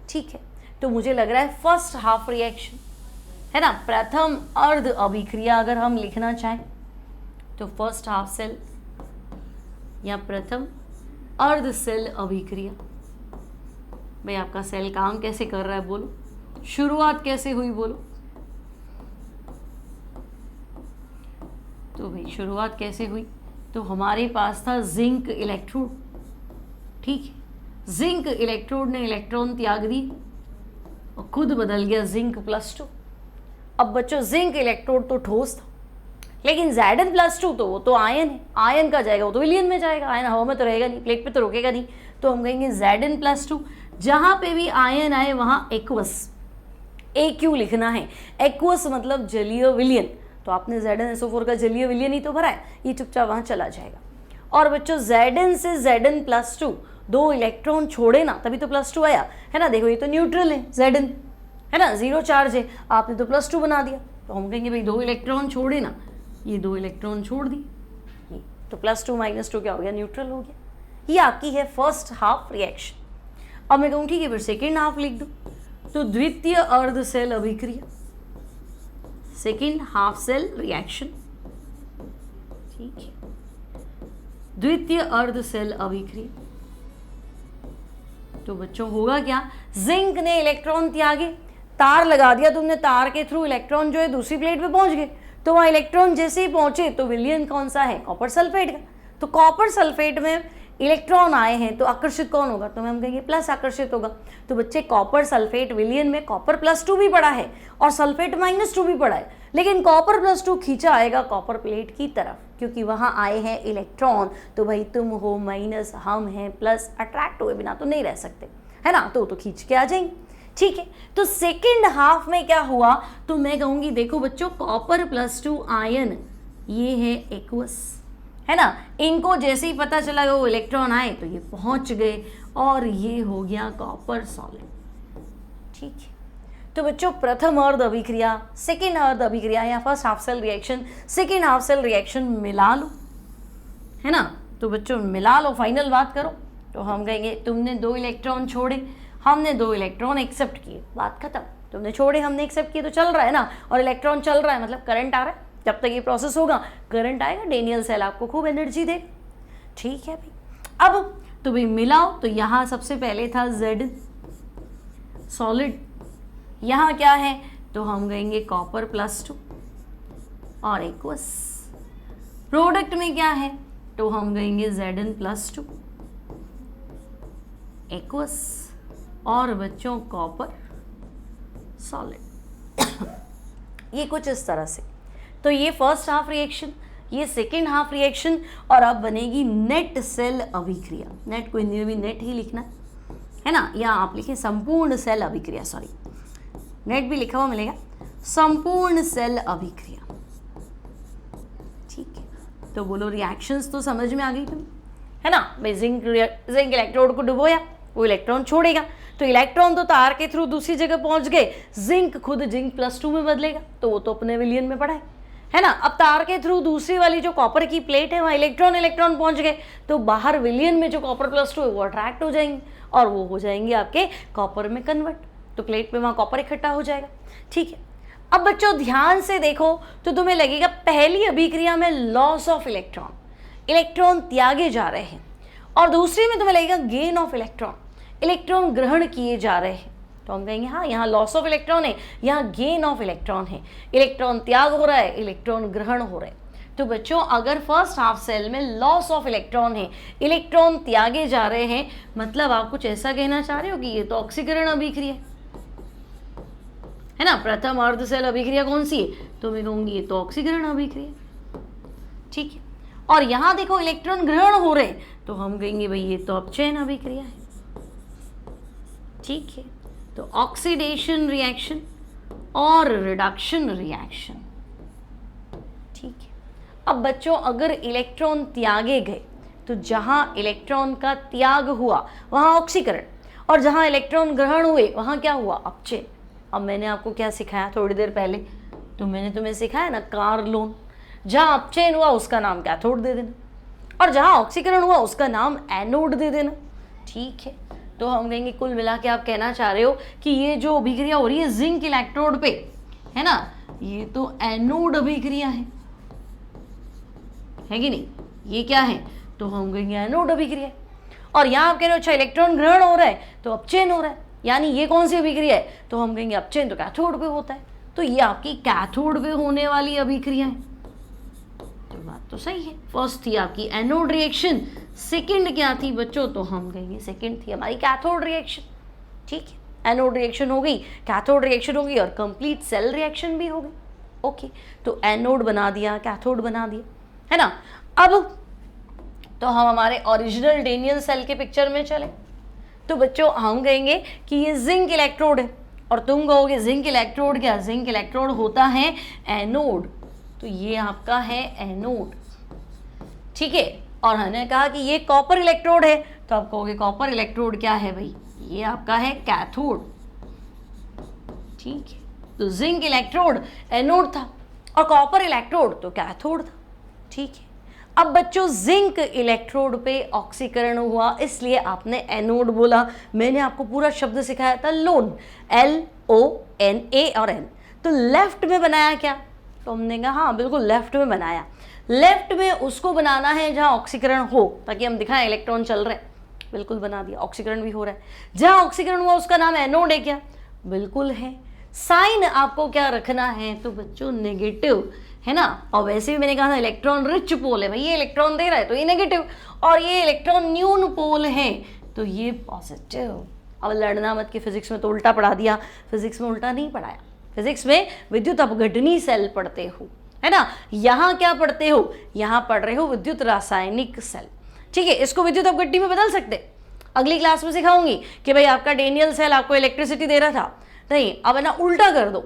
ठीक है, तो मुझे लग रहा है फर्स्ट हाफ रिएक्शन है ना, प्रथम अर्ध अभिक्रिया अगर हम लिखना चाहें तो फर्स्ट हाफ सेल या प्रथम अर्ध सेल अभिक्रिया। भाई आपका सेल काम कैसे कर रहा है बोलो, शुरुआत कैसे हुई बोलो। तो भाई शुरुआत कैसे हुई, तो हमारे पास था जिंक इलेक्ट्रोड। ठीक है, जिंक इलेक्ट्रोड ने इलेक्ट्रॉन त्याग दी और खुद बदल गया जिंक +2। अब बच्चों जिंक इलेक्ट्रोड तो ठोस था, लेकिन Zn+2 तो वो तो आयन है, आयन का जाएगा वो तो विलियन में जाएगा, आयन हवा में तो रहेगा नहीं, प्लेट पे तो रुकेगा नहीं। तो हम कहेंगे Zn+2, जहाँ पे भी आयन आए वहाँ एक्वस, AQ लिखना है। एक्वस मतलब जलीय विलियन, तो आपने ZnSO4 का जलीय विलियन ही तो भरा है, ये चुपचाप वहाँ चला जाएगा। और बच्चों Zn से Zn+2 2 इलेक्ट्रॉन छोड़े ना, तभी तो +2 आया है ना। देखो ये तो न्यूट्रल है Zn, है ना, 0 चार्ज है, आपने तो +2 बना दिया। तो हम कहेंगे भाई 2 इलेक्ट्रॉन छोड़े ना, ये 2 इलेक्ट्रॉन छोड़ दी, ये तो +2 - 2 क्या हो गया, न्यूट्रल हो गया। ये आपकी है फर्स्ट हाफ रिएक्शन। अब मैं कहूँ ठीक है फिर सेकेंड हाफ लिख दूँ, तो द्वितीय अर्ध सेल अभिक्रिया, सेकेंड हाफ सेल रिएक्शन। ठीक है, द्वितीय अर्ध सेल अभिक्रिया। तो बच्चों होगा क्या, जिंक ने इलेक्ट्रॉन त्यागे, तार लगा दिया तुमने, तार के थ्रू इलेक्ट्रॉन जो है दूसरी प्लेट पे पहुंच गए। तो वहाँ इलेक्ट्रॉन जैसे ही पहुंचे तो विलियन कौन सा है, कॉपर सल्फेट का। तो कॉपर सल्फेट में इलेक्ट्रॉन आए हैं तो आकर्षित कौन होगा, तो हम कहेंगे प्लस आकर्षित होगा। तो बच्चे कॉपर सल्फेट विलियन में कॉपर +2 भी पड़ा है और सल्फेट -2 भी पड़ा है, लेकिन कॉपर +2 खींचा आएगा कॉपर प्लेट की तरफ, क्योंकि वहाँ आए हैं इलेक्ट्रॉन। तो भाई तुम हो माइनस, हम हैं प्लस, अट्रैक्ट हुए बिना तो नहीं रह सकते, है ना, तो खींच के आ जाएंगे। ठीक है, तो सेकेंड हाफ में क्या हुआ, तो मैं कहूँगी देखो बच्चों कॉपर +2 आयन ये है एक्वस, है ना, इनको जैसे ही पता चला वो इलेक्ट्रॉन आए तो ये पहुंच गए और ये हो गया कॉपर सॉलिड। ठीक है, तो बच्चों प्रथम अर्ध अभिक्रिया, सेकेंड अर्ध अभिक्रिया या first half cell reaction, second half cell reaction मिला लो, है ना। तो बच्चों मिला लो, फाइनल बात करो। तो हम कहेंगे तुमने 2 इलेक्ट्रॉन छोड़े, हमने 2 इलेक्ट्रॉन एक्सेप्ट किए, बात खत्म। तुमने छोड़े, हमने एक्सेप्ट किए, तो चल रहा है ना, और इलेक्ट्रॉन चल रहा है मतलब करंट आ रहा है। जब तक ये प्रोसेस होगा करंट आएगा, डेनियल सेल आपको खूब एनर्जी देगा। ठीक है भाई, अब तो भाई मिलाओ, तो यहाँ सबसे पहले था Z सॉलिड, यहाँ क्या है, तो हम कहेंगे कॉपर +2 और एक्वस। प्रोडक्ट में क्या है, तो हम कहेंगे Zn+2 एक्वस और बच्चों कॉपर सॉलिड। ये कुछ इस तरह से। तो ये फर्स्ट हाफ रिएक्शन, ये सेकेंड हाफ रिएक्शन, और अब बनेगी नेट सेल अभिक्रिया। नेट को हिंदी में भी नेट ही लिखना है ना, या आप लिखें संपूर्ण सेल अभिक्रिया, सॉरी नेट भी लिखा हुआ मिलेगा, संपूर्ण सेल अभिक्रिया। ठीक है, तो बोलो रिएक्शंस तो समझ में आ गई तुम्हें, है ना। भाई जिंक इलेक्ट्रोड को डुबोया, वो इलेक्ट्रॉन छोड़ेगा, तो इलेक्ट्रॉन तो तार के थ्रू दूसरी जगह पहुंच गए, जिंक खुद जिंक +2 में बदलेगा, तो वो तो अपने विलियन में पड़ा है ना। अब तार के थ्रू दूसरी वाली जो कॉपर की प्लेट है वहाँ इलेक्ट्रॉन पहुंच गए, तो बाहर विलियन में जो कॉपर +2 है वो अट्रैक्ट हो जाएंगे और वो हो जाएंगे आपके कॉपर में कन्वर्ट, तो प्लेट पे वहाँ कॉपर इकट्ठा हो जाएगा। ठीक है, अब बच्चों ध्यान से देखो तो तुम्हें लगेगा पहली अभिक्रिया में लॉस ऑफ इलेक्ट्रॉन, इलेक्ट्रॉन त्यागे जा रहे हैं, और दूसरी में तुम्हें लगेगा गेन ऑफ इलेक्ट्रॉन, इलेक्ट्रॉन ग्रहण किए जा रहे हैं। तो हम कहेंगे हाँ, यहाँ लॉस ऑफ इलेक्ट्रॉन है, यहाँ गेन ऑफ इलेक्ट्रॉन है, इलेक्ट्रॉन त्याग हो रहा है, इलेक्ट्रॉन ग्रहण हो रहा है। तो बच्चों अगर फर्स्ट हाफ सेल में लॉस ऑफ इलेक्ट्रॉन है, इलेक्ट्रॉन त्यागे जा रहे हैं, मतलब आप कुछ ऐसा कहना चाह रहे हो कि ये तो ऑक्सीकरण अभिक्रिया है ना। प्रथम अर्ध सेल अभिक्रिया कौन सी है, तो मैं कहूँगी ये तो ऑक्सीकरण अभिक्रिया। ठीक है, और यहाँ देखो इलेक्ट्रॉन ग्रहण हो रहे हैं, तो हम कहेंगे भाई ये तो अपचयन अभिक्रिया है। ठीक है, तो ऑक्सीडेशन रिएक्शन और रिडक्शन रिएक्शन। ठीक है। अब बच्चों अगर इलेक्ट्रॉन त्यागे गए तो जहां इलेक्ट्रॉन का त्याग हुआ वहां ऑक्सीकरण, और जहां इलेक्ट्रॉन ग्रहण हुए वहां क्या हुआ, अपचयन। अब मैंने आपको क्या सिखाया थोड़ी देर पहले, तो मैंने तुम्हें सिखाया ना कार्लोन, जहां अपचयन हुआ उसका नाम कैथोड दे देना, और जहां ऑक्सीकरण हुआ उसका नाम एनोड दे देना। ठीक है, तो हम कहेंगे कुल मिला के आप कहना चाह रहे हो कि ये जो अभिक्रिया हो रही है जिंक इलेक्ट्रोड पे, है ना, ये तो एनोड अभिक्रिया है कि नहीं, ये क्या है, तो हम कहेंगे एनोड अभिक्रिया। और यहाँ आप कह रहे हो अच्छा इलेक्ट्रॉन ग्रहण हो रहा है तो अपचयन हो रहा है, यानी ये कौन सी अभिक्रिया है, तो हम कहेंगे अपचयन तो कैथोड पे होता है, तो ये आपकी कैथोड पे होने वाली अभिक्रिया है। तो बात तो सही है, फर्स्ट थी आपकी एनोड रिएक्शन, सेकंड क्या थी बच्चों, तो हम कहेंगे सेकंड थी हमारी कैथोड रिएक्शन। ठीक है, एनोड रिएक्शन हो गई, कैथोड रिएक्शन हो गई, और कंप्लीट सेल रिएक्शन भी हो गई। ओके, तो एनोड बना दिया, कैथोड बना दिया, है ना। अब तो हम हमारे ओरिजिनल डेनियल सेल के पिक्चर में चले, तो बच्चों हम कहेंगे कि ये जिंक इलेक्ट्रोड है, और तुम कहोगे जिंक इलेक्ट्रोड क्या, जिंक इलेक्ट्रोड होता है एनोड, तो ये आपका है एनोड। ठीक है, और हमने कहा कि ये कॉपर इलेक्ट्रोड है, तो आप कहोगे कॉपर इलेक्ट्रोड क्या है भाई, ये आपका है कैथोड। ठीक है, तो जिंक इलेक्ट्रोड एनोड था और कॉपर इलेक्ट्रोड तो कैथोड था। ठीक है, अब बच्चों जिंक इलेक्ट्रोड पे ऑक्सीकरण हुआ इसलिए आपने एनोड बोला। मैंने आपको पूरा शब्द सिखाया था लोन, LONA और N, तो लेफ्ट में बनाया क्या, तो हमने कहा हाँ बिल्कुल लेफ्ट में बनाया। लेफ्ट में उसको बनाना है जहां ऑक्सीकरण हो, ताकि हम दिखाएं इलेक्ट्रॉन चल रहे हैं, बिल्कुल बना दिया, ऑक्सीकरण भी हो रहा है। जहां ऑक्सीकरण हुआ उसका नाम एनोड है क्या, बिल्कुल है। साइन आपको क्या रखना है, तो बच्चों नेगेटिव, है ना। और वैसे भी मैंने कहा था इलेक्ट्रॉन रिच पोल है भाई, ये इलेक्ट्रॉन दे रहा है तो ये नेगेटिव, और ये इलेक्ट्रॉन न्यून पोल है तो ये पॉजिटिव। अब लड़ना मत कि फिजिक्स में तो उल्टा पढ़ा दिया, फिजिक्स में उल्टा नहीं पढ़ाया, फिजिक्स में विद्युत अपघटनी सेल पढ़ते हो, है ना। यहाँ क्या पढ़ते हो, यहाँ पढ़ रहे हो विद्युत रासायनिक सेल। ठीक है, इसको विद्युत अपघटनी में बदल सकते, अगली क्लास में सिखाऊंगी कि भाई आपका डेनियल सेल आपको इलेक्ट्रिसिटी दे रहा था, नहीं अब ना उल्टा कर दो,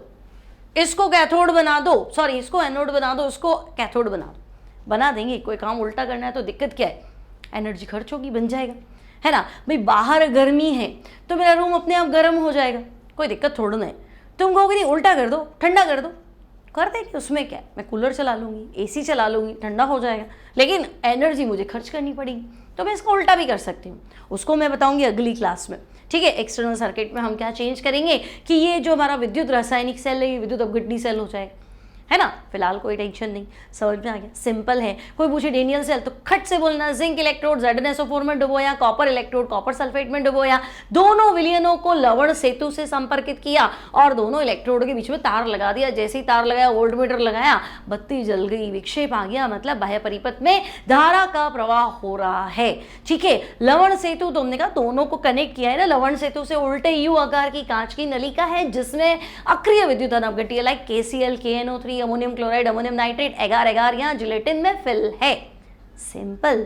इसको कैथोड बना दो, सॉरी इसको एनोड बना दो, इसको कैथोड बना दो, बना देंगे। कोई काम उल्टा करना है तो दिक्कत क्या है, एनर्जी खर्च होगी, बन जाएगा, है ना। भाई बाहर गर्मी है तो मेरा रूम अपने आप गर्म हो जाएगा, कोई दिक्कत थोड़ा ना है। तुम कहोगे नहीं उल्टा कर दो, ठंडा कर दो, कर देंगे, उसमें क्या है, मैं कूलर चला लूँगी, AC चला लूँगी, ठंडा हो जाएगा, लेकिन एनर्जी मुझे खर्च करनी पड़ेगी, तो मैं इसको उल्टा भी कर सकती हूँ, उसको मैं बताऊँगी अगली क्लास में। ठीक है, एक्सटर्नल सर्किट में हम क्या चेंज करेंगे कि ये जो हमारा विद्युत रासायनिक सेल है ये विद्युत अपघटनी सेल हो जाएगा, है ना। फिलहाल कोई टेंशन नहीं, समझ में आ गया, सिंपल है। कोई पूछे डेनियल सेल तो खट से बोलना जिंक इलेक्ट्रोड ZnSO4 में डुबोया, कॉपर इलेक्ट्रोड कॉपर सल्फेट में डुबोया, दोनों विलयनों को लवण सेतु से संपर्कित किया और दोनों इलेक्ट्रोड के बीच में तार लगा दिया। जैसे ही तार लगाया, वोल्टमीटर लगाया, बत्ती जल गई, विक्षेप आ गया, मतलब बाह्य परिपथ में धारा का प्रवाह हो रहा है। ठीक है, लवण सेतु तो हमने कहा दोनों को कनेक्ट किया है ना, लवण सेतु से उल्टे यू आकार की कांच की नलिका है जिसमें अक्रिय विद्युत अपघट्य like KCl, KNO3, ammonium chloride, ammonium nitrate, agar agar यहाँ जिलेटिन में फिल है। सिंपल,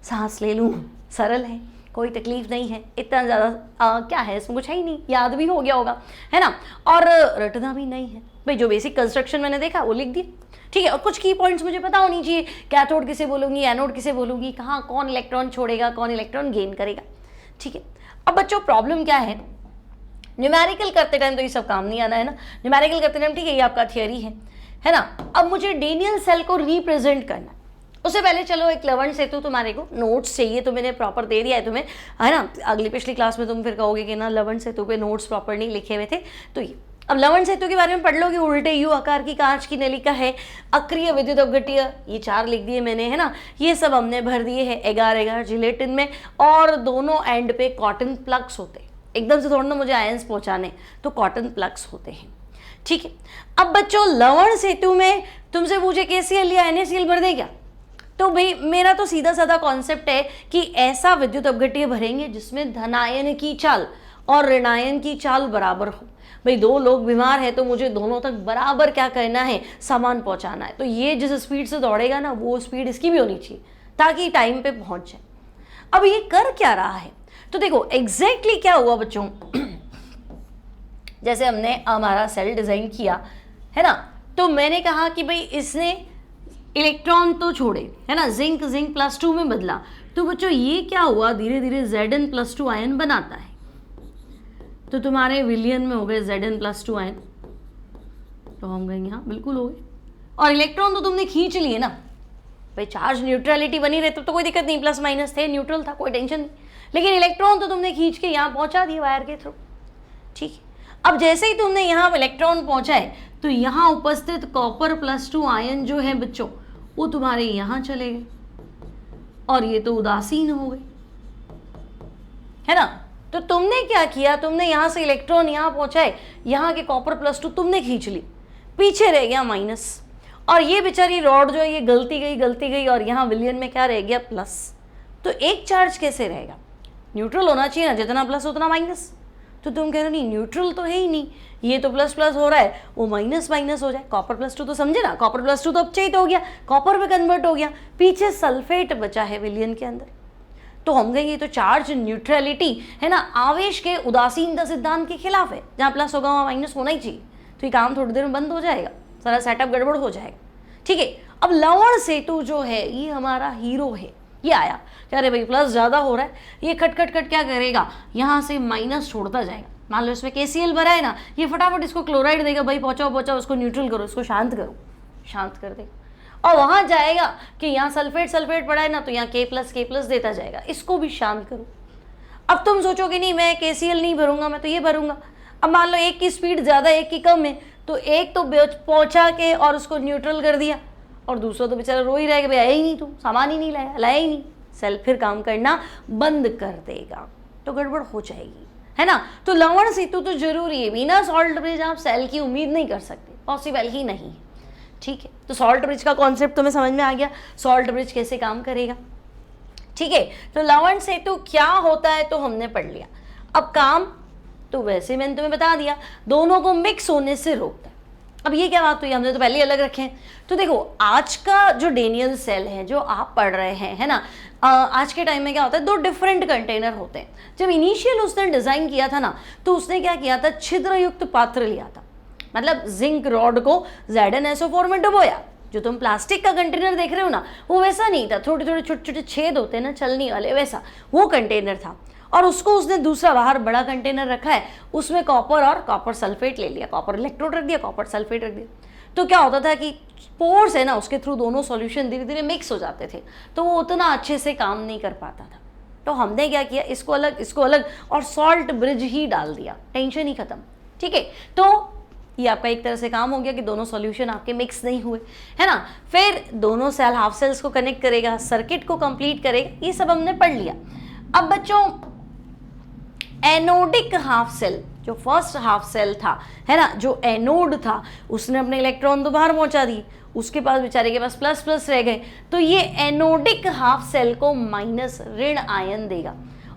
सांस ले लूं, सरल है, कोई तकलीफ नहीं है, इतना ज़्यादा क्या है इसमें, कुछ है ही नहीं, याद भी हो गया होगा, है ना, और रटना भी नहीं है भाई। जो बेसिक कंस्ट्रक्शन मैंने देखा वो लिख दिया। ठीक है, और कुछ की पॉइंट्स मुझे पता होनी चाहिए, कैथोड किसे बोलूँगी, एनोड किसे बोलूँगी, कहाँ कौन इलेक्ट्रॉन छोड़ेगा, कौन इलेक्ट्रॉन गेन करेगा। ठीक है, अब बच्चों प्रॉब्लम क्या है, न्यूमेरिकल करते टाइम तो ये सब काम नहीं आना है ना, न्यूमेरिकल करते टाइम ठीक है ये आपका थियरी है ना। अब मुझे डेनियल सेल को रिप्रेजेंट करना, उससे पहले चलो एक लवण सेतु, तुम्हारे को नोट्स चाहिए तो मैंने प्रॉपर दे दिया है तुम्हें, है ना। अगली पिछली क्लास में तुम फिर कहोगे कि ना लवण सेतु पे नोट्स प्रॉपर नहीं लिखे हुए थे, तो ये अब लवण सेतु के बारे में पढ़ लो कि उल्टे यू आकार की कांच की नलिका है, अक्रिय विद्युत अपघट्य, ये 4 लिख दिए मैंने, है ना। ये सब हमने भर दिए हैं एगार एगार जिलेटिन में, और दोनों एंड पे कॉटन प्लग्स होते हैं, एकदम से थोड़ा ना मुझे आयंस पहुंचाने, तो कॉटन प्लग्स होते हैं। ठीक है, अब बच्चों लवण सेतु में तुमसे पूछे KCl या NaCl भर दे क्या, तो भाई मेरा तो सीधा साधा कॉन्सेप्ट है कि ऐसा विद्युत अपघट्य भरेंगे जिसमें धनायन की चाल और ऋणायन की चाल बराबर हो। भाई 2 लोग बीमार है तो मुझे दोनों तक बराबर क्या करना है, सामान पहुंचाना है, तो ये जिस स्पीड से दौड़ेगा ना वो स्पीड इसकी भी होनी चाहिए ताकि टाइम पे पहुंच जाए। अब ये कर क्या रहा है, तो देखो एग्जैक्टली क्या हुआ बच्चों, जैसे हमने हमारा सेल डिज़ाइन किया है ना, तो मैंने कहा कि भाई इसने इलेक्ट्रॉन तो छोड़े, है ना, जिंक +2 में बदला, तो बच्चों ये क्या हुआ, धीरे धीरे Zn+2 आयन बनाता है। तो तुम्हारे विलियन में हो गए Zn+2 आयन, तो हम गए यहाँ बिल्कुल हो गए। और इलेक्ट्रॉन तो तुमने खींच लिए ना भाई, चार्ज न्यूट्रलिटी बनी रहती तो कोई दिक्कत नहीं, प्लस माइनस थे, न्यूट्रल था, कोई टेंशन नहीं। लेकिन इलेक्ट्रॉन तो तुमने खींच के यहाँ पहुँचा दिए वायर के थ्रू, ठीक है। अब जैसे ही तुमने यहाँ इलेक्ट्रॉन पहुँचाए तो यहाँ उपस्थित कॉपर+2 आयन जो है बच्चों, वो तुम्हारे यहाँ चले गए और ये तो उदासीन हो गए, है ना। तो तुमने क्या किया, तुमने यहाँ से इलेक्ट्रॉन यहाँ पहुँचाए, यहाँ के कॉपर+2 तुमने खींच ली, पीछे रह गया माइनस, और ये बेचारी रॉड जो है ये गलती गई और यहाँ विलियन में क्या रह गया, प्लस। तो एक चार्ज कैसे रहेगा, न्यूट्रल होना चाहिए ना, जितना प्लस उतना माइनस। तो तुम कह रहे हो नहीं न्यूट्रल तो है ही नहीं, ये तो प्लस प्लस हो रहा है, वो माइनस माइनस हो जाए, कॉपर+2 तो समझे ना, कॉपर+2 तो अपचयित हो गया, कॉपर में कन्वर्ट हो गया, पीछे सल्फेट बचा है विलियन के अंदर। तो हम कहेंगे तो चार्ज न्यूट्रलिटी है ना, आवेश के उदासीनता सिद्धांत के खिलाफ है, जहाँ प्लस होगा वहाँ माइनस होना ही चाहिए। तो ये काम थोड़ी देर में बंद हो जाएगा, सारा सेटअप गड़बड़ हो जाएगा, ठीक है। अब लवण सेतु जो है ये हमारा हीरो है, ये आया क्या रे भाई प्लस ज़्यादा हो रहा है, ये खट क्या करेगा, यहाँ से माइनस छोड़ता जाएगा। मान लो इसमें KCl भरा है ना, ये फटाफट इसको क्लोराइड देगा, भाई पहुँचाओ उसको न्यूट्रल करो, इसको शांत कर देगा। और वहाँ जाएगा कि यहाँ सल्फेट पड़ा है ना, तो यहाँ K+ देता जाएगा, इसको भी शांत करो। अब तुम सोचोगे नहीं मैं KCl नहीं भरूंगा, मैं तो ये भरूंगा। अब मान लो एक की स्पीड ज़्यादा एक की कम है, तो एक तो पहुँचा के और उसको न्यूट्रल कर दिया, और दूसरा तो बेचारा रो ही रहेगा, भाई आया ही नहीं, तू सामान ही नहीं लाया ही नहीं, सेल फिर काम करना बंद कर देगा, तो गड़बड़ हो जाएगी, है ना। तो लवण सेतु तो जरूरी है, बिना सॉल्ट ब्रिज आप सेल की उम्मीद नहीं कर सकते, पॉसिबल ही नहीं, ठीक है। तो सॉल्ट ब्रिज का कॉन्सेप्ट तुम्हें समझ में आ गया, सॉल्ट ब्रिज कैसे काम करेगा, ठीक है। तो लवण सेतु क्या होता है तो हमने पढ़ लिया। अब काम तो वैसे मैंने तुम्हें बता दिया, दोनों को मिक्स होने से रोकता है। अब ये क्या बात हुई, हमने तो पहले ही अलग रखे हैं। तो देखो आज का जो डेनियल सेल है जो आप पढ़ रहे हैं, है ना, आज के टाइम में क्या होता है, 2 डिफरेंट कंटेनर होते हैं। जब इनिशियल उसने डिज़ाइन किया था ना, तो उसने क्या किया था, छिद्रयुक्त पात्र लिया था, मतलब जिंक रॉड को ZnSO4 में डुबोया। जो तुम प्लास्टिक का कंटेनर देख रहे हो ना, वो वैसा नहीं था, छोटे छोटे छेद होते हैं ना चलने वाले, वैसा वो कंटेनर था। और उसको उसने दूसरा बाहर बड़ा कंटेनर रखा है, उसमें कॉपर और कॉपर सल्फेट ले लिया, कॉपर इलेक्ट्रोड रख दिया, कॉपर सल्फेट रख दिया। तो क्या होता था कि पोर्स है ना, उसके थ्रू दोनों सॉल्यूशन धीरे धीरे मिक्स हो जाते थे, तो वो उतना अच्छे से काम नहीं कर पाता था। तो हमने क्या किया, इसको अलग और सॉल्ट ब्रिज ही डाल दिया, टेंशन ही खत्म, ठीक है। तो ये आपका एक तरह से काम हो गया कि दोनों सॉल्यूशन आपके मिक्स नहीं हुए, है ना। फिर दोनों सेल हाफ सेल्स को कनेक्ट करेगा, सर्किट को कंप्लीट करेगा, ये सब हमने पढ़ लिया। अब बच्चों एनोडिक हाफ सेल, जो फर्स्ट हाफ सेल था, है ना, जो एनोड था, उसने अपने इलेक्ट्रॉन तो बाहर पहुंचा दिए, उसके पास बेचारे के पास प्लस प्लस रह गए, तो ये एनोडिक हाफ सेल को माइनस ऋण आयन देगा,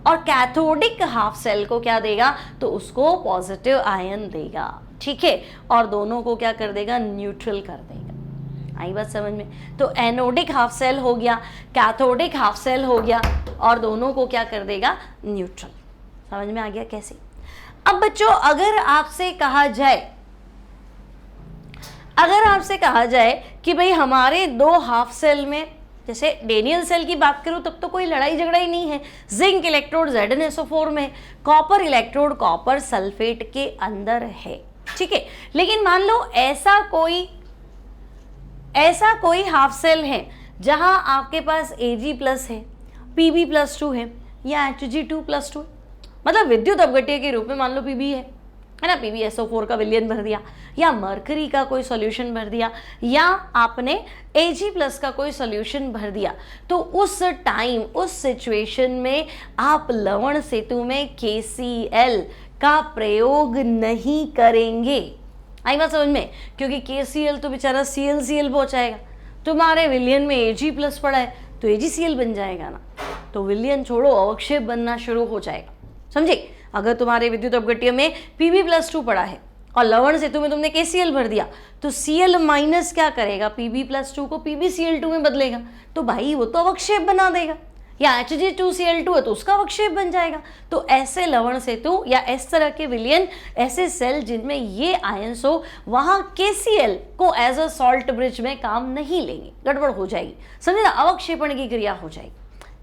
और कैथोडिक हाफ सेल को क्या देगा, तो उसको पॉजिटिव आयन देगा, ठीक है। और दोनों को क्या कर देगा, न्यूट्रल कर देगा। आई बात समझ में। तो एनोडिक हाफ सेल हो गया, कैथोडिक हाफ सेल हो गया, और दोनों को क्या कर देगा, न्यूट्रल। समझ में आ गया कैसे। अब बच्चों अगर आपसे कहा जाए कि भाई हमारे 2 हाफ सेल में, जैसे डेनियल सेल की बात करूं तब तो कोई लड़ाई झगड़ा ही नहीं है, जिंक इलेक्ट्रोड ZnSO4 में, कॉपर इलेक्ट्रोड कॉपर सल्फेट के अंदर है, ठीक है। लेकिन मान लो ऐसा कोई हाफ सेल है जहां आपके पास Ag+ है, Pb+2 है, या Hg2+2, मतलब विद्युत अपघट्य के रूप में मान लो Pb है ना, PbSO4 का विलयन भर दिया, या मरकरी का कोई सॉल्यूशन भर दिया, या आपने Ag+ का कोई सॉल्यूशन भर दिया, तो उस टाइम उस सिचुएशन में आप लवण सेतु में KCl का प्रयोग नहीं करेंगे। आई बात समझ में, क्योंकि KCl तो बेचारा Cl पहुंचाएगा, तुम्हारे विलयन में Ag+ पड़ा है तो AgCl बन जाएगा ना, तो विलयन छोड़ो अवक्षेप बनना शुरू हो जाएगा, समझे। अगर तुम्हारे विद्युत अपघट्य में Pb+2 पड़ा है और लवण सेतु में तुमने KCl भर दिया, तो Cl- क्या करेगा, Pb+2 को PbCl2 में बदलेगा, तो भाई वो तो अवक्षेप बना देगा, या Hg2Cl2 है तो उसका अवक्षेप बन जाएगा। तो ऐसे लवण सेतु या इस तरह के विलयन, ऐसे सेल जिनमें ये आयंस हो, वहां KCl को एज अ सॉल्ट ब्रिज में काम नहीं लेंगे, गड़बड़ हो जाएगी, समझे ना, अवक्षेपण की क्रिया हो जाएगी।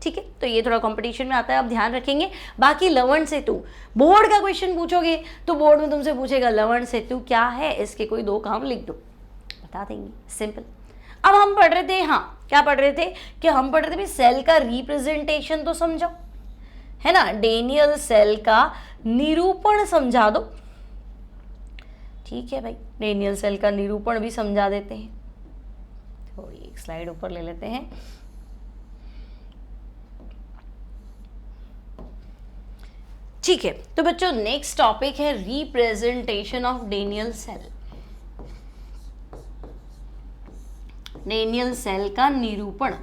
ठीक है, तो ये थोड़ा कंपटीशन में आता है, आप ध्यान रखेंगे। बाकी लवण सेतु, बोर्ड का क्वेश्चन पूछोगे तो बोर्ड में तुमसे पूछेगा लवण सेतु क्या है, इसके कोई 2 काम लिख दो, बता देंगे, सिंपल। अब हम पढ़ रहे थे, हाँ क्या पढ़ रहे थे कि हम पढ़ रहे थे भाई सेल का रिप्रेजेंटेशन तो समझो, है ना, डेनियल सेल का निरूपण समझा दो। ठीक है भाई, डेनियल सेल का निरूपण भी समझा देते हैं। थोड़ी एक स्लाइड ऊपर ले लेते हैं। ठीक है, तो बच्चों नेक्स्ट टॉपिक है representation of Daniell cell. Daniell cell का निरूपण।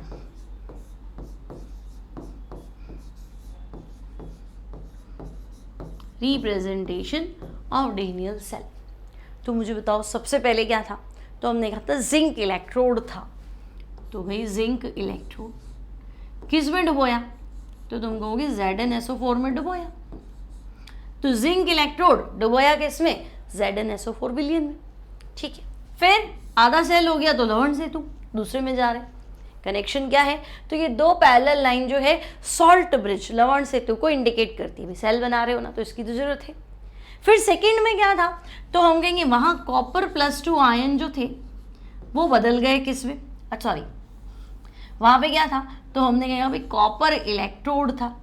Representation of Daniell cell. तो मुझे बताओ सबसे पहले क्या था, तो हमने कहा था जिंक इलेक्ट्रोड था। तो भाई जिंक इलेक्ट्रोड किस में डुबोया, तो तुम कहोगे ZnSO4 में डुबोया। तो जिंक इलेक्ट्रोड डुबोया किस में, ZnSO4 विलयन में। ठीक है, फिर आधा सेल हो गया तो लवण सेतु दूसरे में जा रहे हैं। कनेक्शन क्या है, तो ये 2 पैरेलल लाइन जो है सॉल्ट ब्रिज लवण सेतु को इंडिकेट करती है। सेल बना रहे हो ना, तो इसकी तो जरूरत है। फिर सेकंड में क्या था, तो हम कहेंगे वहां Cr+2 आयन जो थे वो बदल गए किस में, सॉरी वहां पे क्या था, तो हमने कहा भाई कॉपर इलेक्ट्रोड था,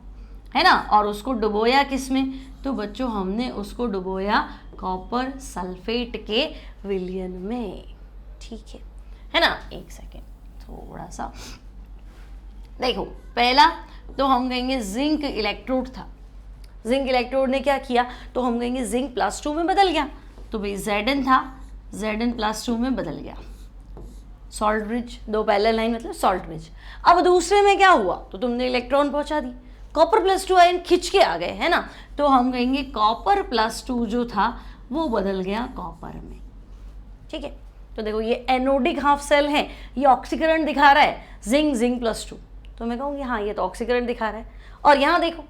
है ना, और उसको डुबोया किस में, तो बच्चों हमने उसको डुबोया कॉपर सल्फेट के विलयन में। ठीक है ना, एक सेकेंड थोड़ा सा देखो। पहला तो हम कहेंगे जिंक इलेक्ट्रोड था, जिंक इलेक्ट्रोड ने क्या किया, तो हम कहेंगे जिंक +2 में बदल गया। तो भाई Zn था, Zn+2 में बदल गया, सॉल्ट ब्रिज, 2 पैरेलल लाइन मतलब सॉल्ट ब्रिज। अब दूसरे में क्या हुआ, तो तुमने इलेक्ट्रॉन पहुंचा दी, Cr+2 आयन खिंच के आ गए, है ना, तो हम कहेंगे Cr+2 जो था वो बदल गया कॉपर में। ठीक है, तो देखो ये एनोडिक हाफ सेल है, ये ऑक्सीकरण दिखा रहा है जिंक+2, तो मैं कहूँगी हाँ ये तो ऑक्सीकरण दिखा रहा है। और यहाँ देखो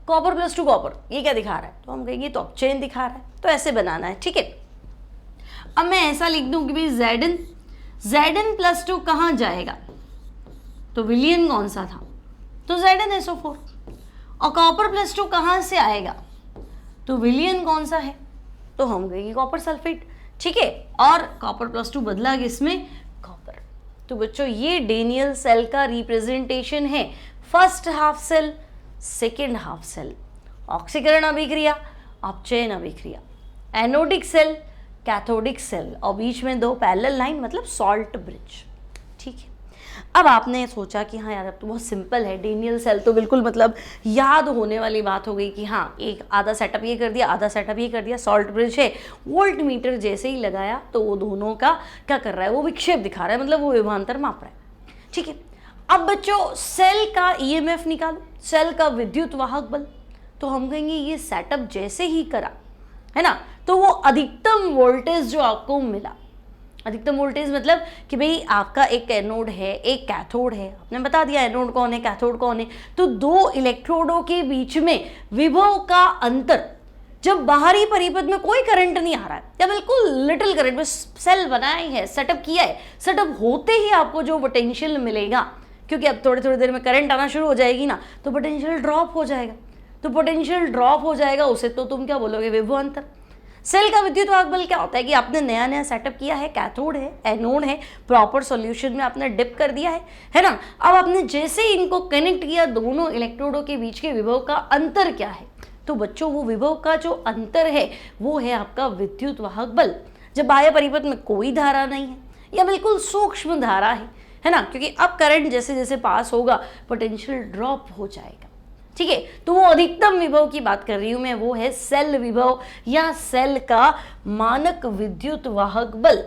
Cr+2 कॉपर, ये क्या दिखा रहा है, तो हम कहेंगे तो अपचयन दिखा रहा है। तो ऐसे बनाना है। ठीक है, अब मैं ऐसा लिख दूं कि भाई Zn+2 कहाँ जाएगा, तो विलयन कौन सा था, तो ZnSO4। और Cr+2 कहाँ से आएगा, तो विलयन कौन सा है, तो हम कहेंगे कॉपर सल्फेट। ठीक है, और Cr+2 बदला किसमें, कॉपर। तो बच्चों ये डेनियल सेल का रिप्रेजेंटेशन है। First half cell, second half cell, ऑक्सीकरण अभिक्रिया, अपचयन अभिक्रिया, एनोडिक सेल, कैथोडिक सेल, और बीच में 2 पैरेलल लाइन मतलब सॉल्ट ब्रिज। ठीक है, अब आपने सोचा कि हाँ यार अब तो बहुत सिंपल है, डेनियल सेल तो बिल्कुल मतलब याद होने वाली बात हो गई कि हाँ एक आधा सेटअप ये कर दिया, आधा सेटअप ये कर दिया, सॉल्ट ब्रिज है, वोल्ट मीटर जैसे ही लगाया तो वो दोनों का क्या कर रहा है, वो विक्षेप दिखा रहा है, मतलब वो विभवांतर माप रहा है। ठीक है, अब बच्चों सेल का EMF निकालो, सेल का विद्युत वाहक बल, तो हम कहेंगे ये सेटअप जैसे ही करा, है ना, तो वो अधिकतम वोल्टेज जो आपको मिला, अधिकतम वोल्टेज मतलब कि भाई आपका एक एनोड है, एक कैथोड है, आपने बता दिया एनोड कौन है, कैथोड कौन है, तो 2 इलेक्ट्रोडों के बीच में विभव का अंतर, जब बाहरी परिपथ में कोई करंट नहीं आ रहा है या बिल्कुल लिटिल करंट में सेल बनाया है, सेटअप किया है, सेटअप होते ही आपको जो पोटेंशियल मिलेगा, क्योंकि अब थोड़ी थोड़ी देर में करंट आना शुरू हो जाएगी ना, तो पोटेंशियल ड्रॉप हो जाएगा, तो पोटेंशियल ड्रॉप हो जाएगा, उसे तो तुम क्या बोलोगे, विभव अंतर। सेल का विद्युत वाहक बल क्या होता है कि आपने नया नया सेटअप किया है, कैथोड है, एनोड है, प्रॉपर सॉल्यूशन में आपने डिप कर दिया है ना, अब आपने जैसे ही इनको कनेक्ट किया, दोनों इलेक्ट्रोडों के बीच के विभव का अंतर क्या है, तो बच्चों वो विभव का जो अंतर है वो है आपका विद्युत वाहक बल। जब बाह्य परिपथ में कोई धारा नहीं है या बिल्कुल सूक्ष्म धारा है ना, क्योंकि अब करंट जैसे जैसे पास होगा पोटेंशियल ड्रॉप हो जाएगा। ठीक है, तो वो अधिकतम विभव की बात कर रही हूं मैं, वो है सेल विभव या सेल का मानक विद्युत वाहक बल।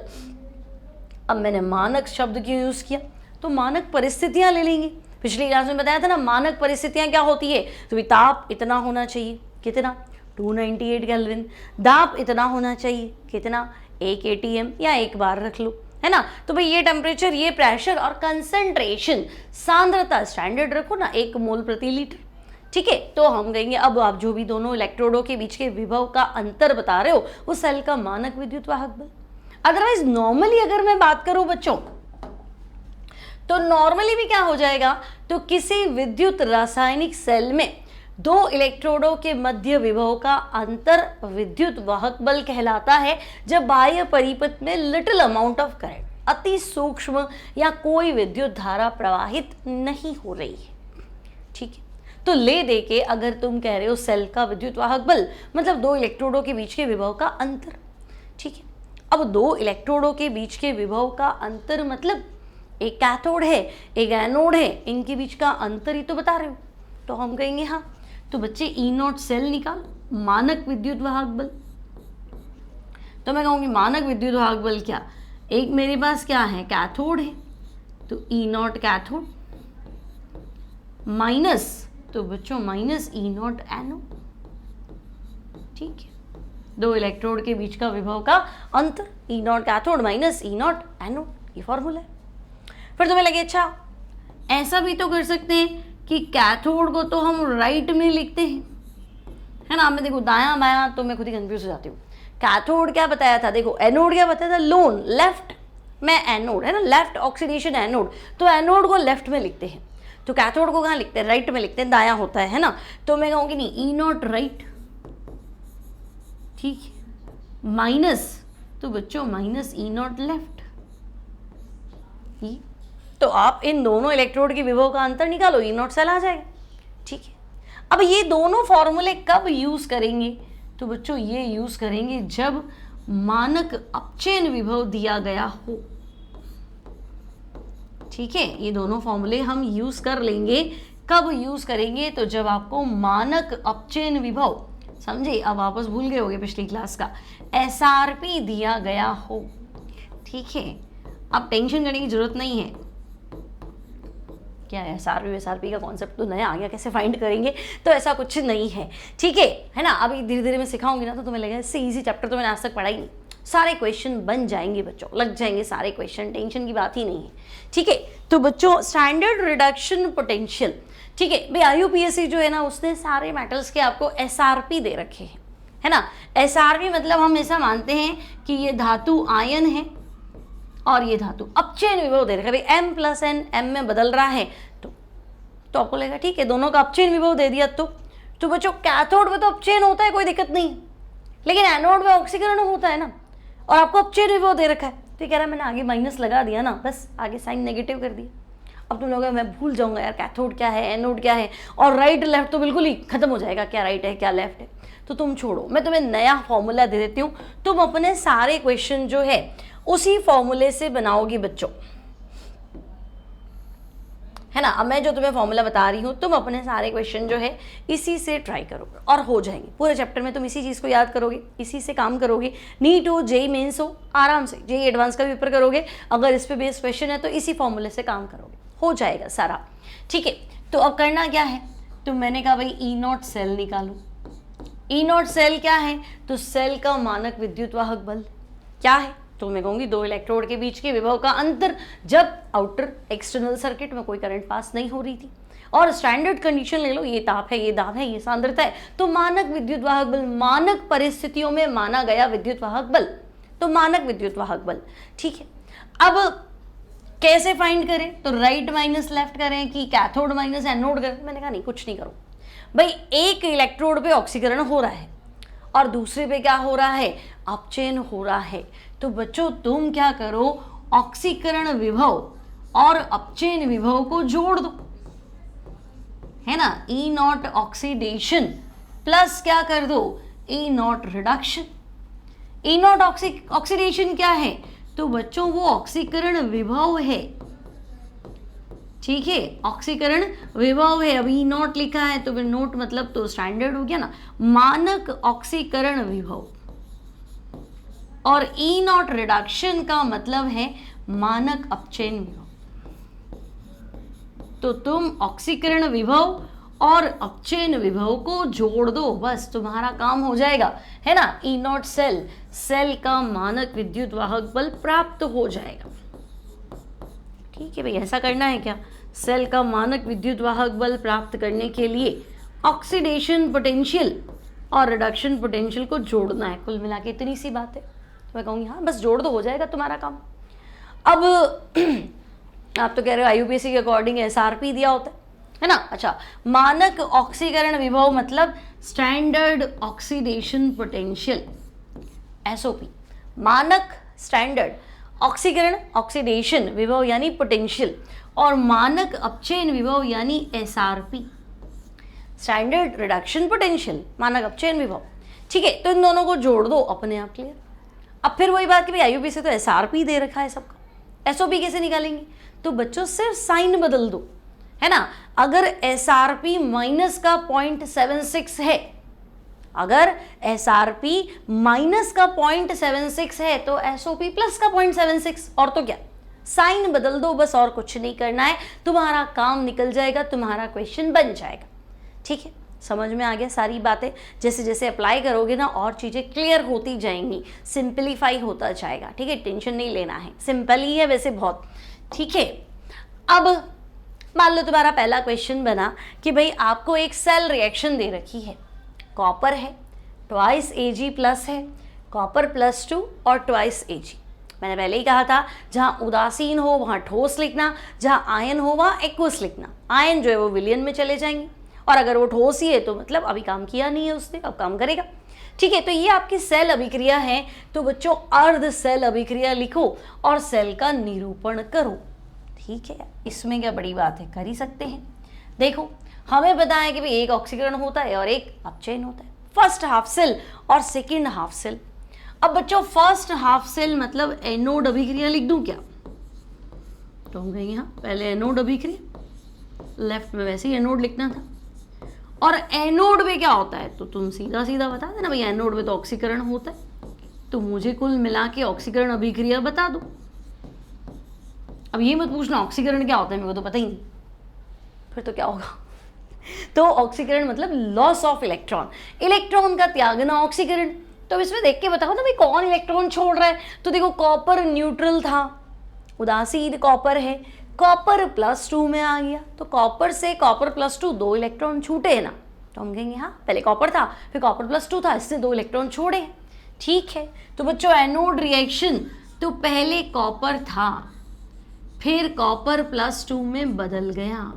अब मैंने मानक शब्द क्यों यूज किया, तो मानक परिस्थितियां ले लेंगे। पिछली क्लास में बताया था ना मानक परिस्थितियां क्या होती है, तो ताप इतना होना चाहिए, कितना 298 केल्विन, दाब इतना होना चाहिए, कितना 1 atm या 1 बार रख लो, है ना। तो भाई ये टेम्परेचर, ये प्रेशर और कंसंट्रेशन, सांद्रता स्टैंडर्ड रखो ना 1 मोल प्रति लीटर, ठीक है। तो हम कहेंगे अब आप जो भी दोनों इलेक्ट्रोडों के बीच के विभव का अंतर बता रहे हो वो सेल का मानक विद्युत वाहक बल। अदरवाइज नॉर्मली अगर मैं बात करूं बच्चों, तो नॉर्मली भी क्या हो जाएगा, तो किसी विद्युत रासायनिक सेल में 2 इलेक्ट्रोडों के मध्य विभव का अंतर विद्युत वाहक बल कहलाता है जब बाह्य परिपथ में लिटिल अमाउंट ऑफ करंट, अति सूक्ष्म या कोई विद्युत धारा प्रवाहित नहीं हो रही है, ठीक है। तो ले दे के अगर तुम कह रहे हो सेल का विद्युत वाहक बल मतलब 2 इलेक्ट्रोडों के बीच के विभव का अंतर, ठीक है। अब 2 इलेक्ट्रोडों के बीच के विभव का अंतर मतलब एक कैथोड है एक एनोड है, इनके बीच का अंतर ही तो बता रहे हो। तो हम कहेंगे हाँ, तो बच्चे ई नॉट सेल निकाल, मानक विद्युत वाहक बल। तो मैं कहूँगी मानक विद्युत वाहक बल क्या, एक मेरे पास क्या है कैथोड है तो ई नॉट कैथोड माइनस, तो बच्चों माइनस ई नॉट एनोड, ठीक है। 2 इलेक्ट्रोड के बीच का विभव का अंतर E naught cathode minus E naught anode, ये फॉर्मूला है। फिर तुम्हें लगे अच्छा ऐसा भी तो कर सकते हैं कि कैथोड को तो हम राइट में लिखते हैं, है ना। मैं देखो दायां बायां तो मैं खुद ही कंफ्यूज हो जाती हूँ। कैथोड क्या बताया था, देखो एनोड क्या बताया था, लोन लेफ्ट में एनोड, है ना, लेफ्ट ऑक्सीडेशन एनोड, तो एनोड को लेफ्ट में लिखते हैं, तो कैथोड को कहाँ लिखते हैं, राइट में लिखते हैं, दायां होता है ना। तो मैं कहूँगी नहीं ई नॉट राइट, ठीक है, माइनस, तो बच्चों माइनस ई नॉट लेफ्ट। तो आप इन दोनों इलेक्ट्रोड के विभव का अंतर निकालो, ई नॉट सेल आ जाएगा, ठीक है। अब ये दोनों फॉर्मूले कब यूज करेंगे, तो बच्चों ये यूज करेंगे जब मानक अपचयन विभव दिया गया हो, ठीक है। ये दोनों फॉर्मूले हम यूज कर लेंगे, कब यूज करेंगे, तो जब आपको मानक अपचयन विभव, समझे, अब वापस भूल गए होगे पिछली क्लास का, एसआरपी दिया गया हो, ठीक है। अब टेंशन करने की जरूरत नहीं है, क्या है एसआरपी का कॉन्सेप्ट तो नया आ गया, कैसे फाइंड करेंगे, तो ऐसा कुछ नहीं है, ठीक है ना। अभी धीरे धीरे मैं सिखाऊंगी ना तो तुम्हें लगेगा इससे इजी चैप्टर तो मैंने आज तक पढ़ा ही नहीं, सारे क्वेश्चन बन जाएंगे बच्चों, लग जाएंगे सारे क्वेश्चन, टेंशन की बात ही नहीं है, ठीक है। तो बच्चों स्टैंडर्ड रिडक्शन पोटेंशियल, ठीक है भाई, IUPAC जो है ना उसने सारे मेटल्स के आपको एसआरपी दे रखे हैं, है ना। एसआरपी मतलब हम ऐसा मानते हैं कि ये धातु आयन है और ये धातु अपचयन विभव दे रखा है, भाई M + N M में बदल रहा है, तो आपको लगेगा ठीक है दोनों का अपचयन विभव दे दिया। तो बच्चों कैथोड में तो अपचयन होता है, कोई दिक्कत नहीं, लेकिन एनोड में ऑक्सीकरण होता है ना, और आपको अपचयन विभव दे रखा है, तो कह रहा है मैंने आगे माइनस लगा दिया ना, बस आगे साइन नेगेटिव कर दिया। अब तुम लोग मैं भूल जाऊंगा यार कैथोड क्या है एनोड क्या है, और राइट लेफ्ट तो बिल्कुल ही खत्म हो जाएगा, क्या राइट है क्या लेफ्ट है। तो तुम छोड़ो, मैं तुम्हें नया फॉर्मूला दे देती हूँ, तुम अपने सारे क्वेश्चन जो है उसी फॉर्मूले से बनाओगी बच्चों, है ना। अब मैं जो तुम्हें फॉर्मूला बता रही हूँ तुम अपने सारे क्वेश्चन जो है इसी से ट्राई करोगे और हो जाएंगे, पूरे चैप्टर में तुम इसी चीज़ को याद करोगे, इसी से काम करोगे, नीट हो जेई मेंस हो आराम से, जेई एडवांस का भी पेपर करोगे, अगर इस पे बेस्ड क्वेश्चन है तो इसी फॉर्मूले से काम करोगे, हो जाएगा सारा, ठीक है। तो अब करना क्या है, तो मैंने कहा भाई ई नॉट सेल निकालो। ई नॉट सेल क्या है, तो सेल का मानक विद्युत वाहक बल क्या है, तो मैं कहूँगी 2 इलेक्ट्रोड के बीच के विभव का अंतर जब आउटर एक्सटर्नल सर्किट में कोई करंट पास नहीं हो रही थी, और स्टैंडर्ड कंडीशन ले लो, ये ताप है ये दाब है ये सांद्रता है, तो मानक विद्युत वाहक बल, मानक परिस्थितियों में माना गया विद्युत वाहक बल, तो मानक विद्युत वाहक बल, ठीक है। अब कैसे फाइंड करें, तो राइट माइनस लेफ्ट करें कि कैथोड माइनस एनोड करें, मैंने कहा नहीं कुछ नहीं करो भाई, एक इलेक्ट्रोड पे ऑक्सीकरण हो रहा है और दूसरे पे क्या हो रहा है, अपचयन हो रहा है, तो बच्चों तुम क्या करो, ऑक्सीकरण विभव और अपचयन विभव को जोड़ दो, है ना। ई नॉट ऑक्सीडेशन प्लस क्या कर दो, E naught reduction. E naught oxidation क्या है, तो बच्चों वो ऑक्सीकरण विभव है, ठीक है, ऑक्सीकरण विभव है। अब ई नॉट लिखा है तो फिर नोट मतलब तो स्टैंडर्ड हो गया ना, मानक ऑक्सीकरण विभव, और ई नॉट रिडक्शन का मतलब है मानक अपचयन विभव। तो तुम ऑक्सीकरण विभव और अपचयन विभव को जोड़ दो, बस तुम्हारा काम हो जाएगा, है ना। ई नॉट सेल, सेल का मानक विद्युत वाहक बल प्राप्त हो जाएगा। ठीक है भाई, ऐसा करना है क्या, सेल का मानक विद्युत वाहक बल प्राप्त करने के लिए ऑक्सीडेशन पोटेंशियल और रिडक्शन पोटेंशियल को जोड़ना है। कुल मिला के इतनी सी बात है। तो मैं कहूँगी हाँ बस जोड़ दो, हो जाएगा तुम्हारा काम। अब आप तो कह रहे हो आईयूपीएसी के अकॉर्डिंग एसआरपी दिया होता है ना। अच्छा, मानक ऑक्सीकरण विभव मतलब स्टैंडर्ड ऑक्सीडेशन पोटेंशियल, एसओपी। मानक स्टैंडर्ड ऑक्सीकरण ऑक्सीडेशन विभव यानी पोटेंशियल, और मानक अपचयन विभव यानी एसआरपी, स्टैंडर्ड रिडक्शन पोटेंशियल, मानक अपचयन विभव। ठीक है, तो इन दोनों को जोड़ दो, अपने आप क्लियर। अब फिर वही बात कि भाई आईयूपीएसी तो एसआरपी दे रखा है सबका, एसओपी कैसे निकालेंगे, तो बच्चों सिर्फ साइन बदल दो, है ना। अगर एसआरपी माइनस का 0.76 है, अगर एसआरपी माइनस का 0.76 है तो एसओपी प्लस का 0.76, और तो क्या, साइन बदल दो बस, और कुछ नहीं करना है, तुम्हारा काम निकल जाएगा, तुम्हारा क्वेश्चन बन जाएगा। ठीक है, समझ में आ गया सारी बातें। जैसे जैसे अप्लाई करोगे ना और चीज़ें क्लियर होती जाएंगी, सिंपलीफाई होता जाएगा। ठीक है, टेंशन नहीं लेना है, सिंपल ही है वैसे बहुत। ठीक है, अब मान लो तुम्हारा पहला क्वेश्चन बना कि भाई आपको एक सेल रिएक्शन दे रखी है, कॉपर है, ट्वाइस Ag प्लस है, कॉपर +2 और ट्वाइस Ag। मैंने पहले ही कहा था जहाँ उदासीन हो वहाँ ठोस लिखना, जहाँ आयन हो वहाँ एक्वस लिखना। आयन जो है वो विलयन में चले जाएंगे, और अगर वो ठोस ही है तो मतलब अभी काम किया नहीं है उसने, अब काम करेगा। ठीक है, तो ये आपकी सेल अभिक्रिया है। तो बच्चों अर्ध सेल अभिक्रिया लिखो और सेल का निरूपण करो। ठीक है, इसमें क्या बड़ी बात है, कर ही सकते हैं। देखो हमें पता है कि भाई एक ऑक्सीकरण होता है और एक अपचयन होता है, फर्स्ट हाफ सेल और सेकंड हाफ सेल। अब बच्चों फर्स्ट हाफ सेल मतलब एनोड अभिक्रिया लिख दूं क्या, तो हम कहेंगे हाँ पहले एनोड अभिक्रिया, लेफ्ट में वैसे ही एनोड लिखना था। और एनोड में क्या होता है तो तुम सीधा सीधा बता देना भाई, एनोड में तो ऑक्सीकरण होता है, तो मुझे कुल मिला के ऑक्सीकरण अभिक्रिया बता दो। अब ये मत पूछना ऑक्सीकरण क्या होता है, मेरे को तो पता ही नहीं, फिर तो क्या होगा। तो ऑक्सीकरण मतलब लॉस ऑफ इलेक्ट्रॉन, इलेक्ट्रॉन का त्यागना ऑक्सीकरण। तो इसमें देख के बताओ ना भाई कौन इलेक्ट्रॉन छोड़ रहा है। तो देखो कॉपर न्यूट्रल था, उदासीन कॉपर है, कॉपर +2 में आ गया, तो कॉपर से कॉपर +2 2 इलेक्ट्रॉन छूटे हैं ना, तो हम कहेंगे हाँ पहले कॉपर था फिर कॉपर +2 था, इससे 2 इलेक्ट्रॉन छोड़े हैं। ठीक है, तो बच्चों एनोड रिएक्शन तो पहले कॉपर था फिर कॉपर +2 में बदल गया।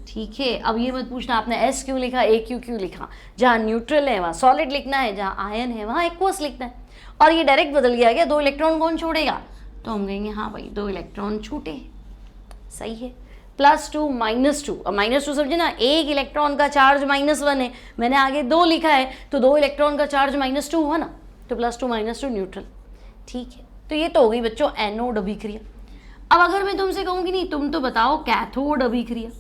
ठीक है, अब ये मत पूछना आपने S क्यों लिखा, AQ क्यों लिखा, जहाँ न्यूट्रल है वहाँ सॉलिड लिखना है, जहाँ आयन है वहाँ एक्वस लिखना है। और ये डायरेक्ट बदल गया क्या, 2 इलेक्ट्रॉन कौन छोड़ेगा, तो हम कहेंगे हाँ भाई 2 इलेक्ट्रॉन छूटे, सही है। +2 -2, अब -2 समझे ना, एक इलेक्ट्रॉन का चार्ज -1 है, मैंने आगे 2 लिखा है तो 2 इलेक्ट्रॉन का चार्ज -2 हुआ ना, तो +2 -2 न्यूट्रल। ठीक है, तो ये तो हो गई बच्चों एनोड अभिक्रिया। अब अगर मैं तुमसे कहूँगी नहीं तुम तो बताओ कैथोड अभिक्रिया।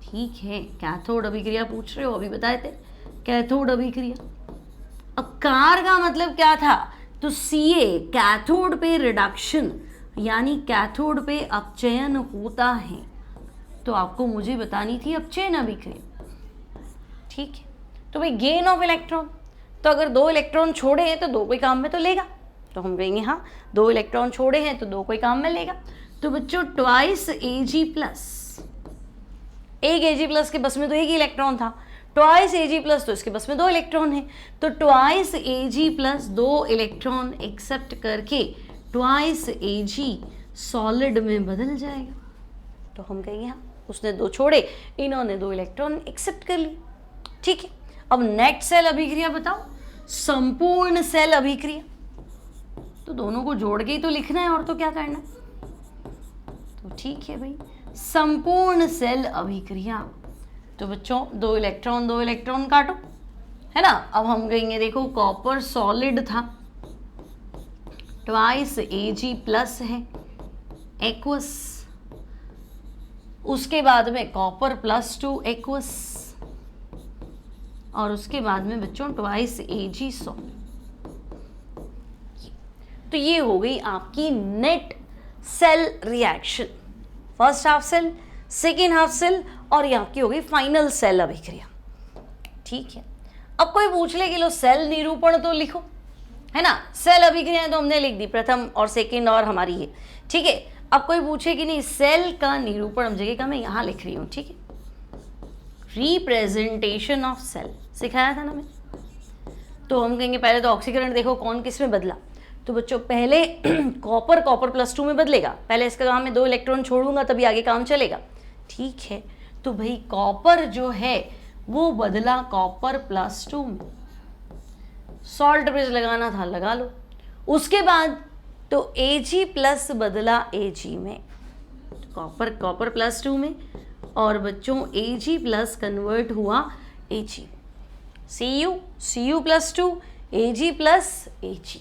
ठीक है, कैथोड अभिक्रिया पूछ रहे हो, अभी बताए थे कैथोड अभिक्रिया। अब कार का मतलब क्या था, तो Ca कैथोड पे रिडक्शन यानी कैथोड पे अपचयन होता है, तो आपको मुझे बतानी थी अपचयन अभिक्रिया। ठीक है, तो भाई गेन ऑफ इलेक्ट्रॉन, तो अगर 2 इलेक्ट्रॉन छोड़े हैं तो 2 कोई काम में तो लेगा, तो हम कहेंगे हाँ 2 इलेक्ट्रॉन छोड़े हैं तो 2 कोई काम में लेगा। तो बच्चों ट्वाइस Ag प्लस, एक Ag प्लस के बस में तो एक ही इलेक्ट्रॉन था, ट्वाइस Ag प्लस तो इसके बस में 2 इलेक्ट्रॉन है, तो twice Ag plus 2 electron accept करके ट्वाइस Ag सॉलिड में बदल जाएगा। तो हम कहेंगे हाँ उसने 2 छोड़े, इन्होंने 2 इलेक्ट्रॉन एक्सेप्ट कर लिए। ठीक है, अब नेट सेल अभिक्रिया बताओ, संपूर्ण सेल अभिक्रिया, तो दोनों को जोड़ के ही तो लिखना है और तो क्या करना है। तो ठीक है भाई, संपूर्ण सेल अभिक्रिया, तो बच्चों 2 इलेक्ट्रॉन काटो, है ना। अब हम कहेंगे देखो कॉपर सॉलिड था, ट्वाइस Ag प्लस है एक्वस, उसके बाद में कॉपर +2 एक्वस, और उसके बाद में बच्चों ट्वाइस Ag सॉलिड। तो ये हो गई आपकी net cell reaction, first half cell, second half cell और ये आपकी हो गई फाइनल सेल अभिक्रिया। ठीक है, अब कोई पूछ ले कि लो सेल निरूपण तो लिखो, है ना। सेल अभिक्रियाएं तो हमने लिख दी, प्रथम और सेकेंड और हमारी ये। ठीक है, अब कोई पूछे कि नहीं सेल का निरूपण जगह का मैं यहाँ लिख रही हूँ। ठीक है, रिप्रेजेंटेशन ऑफ सेल सिखाया था ना मैं। तो हम कहेंगे पहले तो ऑक्सीकरण देखो कौन किस में बदला। तो बच्चों पहले कॉपर +2 में बदलेगा, पहले इसका काम में 2 इलेक्ट्रॉन छोड़ूंगा तभी आगे काम चलेगा। ठीक है, तो भाई कॉपर जो है वो बदला कॉपर +2 में, सॉल्ट ब्रिज लगाना था लगा लो। उसके बाद तो Ag+ बदला Ag में, कॉपर +2 में, और बच्चों Ag+ कन्वर्ट हुआ Ag, Cu+2 Ag+Ag।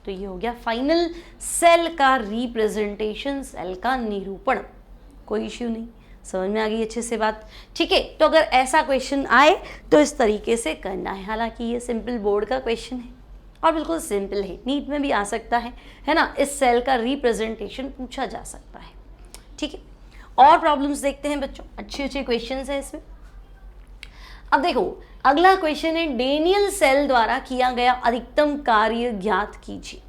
तो ये हो गया फाइनल सेल का रिप्रेजेंटेशन, सेल का निरूपण। कोई इश्यू नहीं, समझ में आ गई अच्छे से बात। ठीक है, तो अगर ऐसा क्वेश्चन आए तो इस तरीके से करना है। हालांकि ये सिंपल बोर्ड का क्वेश्चन है और बिल्कुल सिंपल है, नीट में भी आ सकता है ना। इस सेल का रिप्रेजेंटेशन पूछा जा सकता है। ठीक है, और प्रॉब्लम्स देखते हैं बच्चों, अच्छे अच्छे क्वेश्चन है इसमें। अब देखो अगला क्वेश्चन है, डेनियल सेल द्वारा किया गया अधिकतम कार्य ज्ञात कीजिए।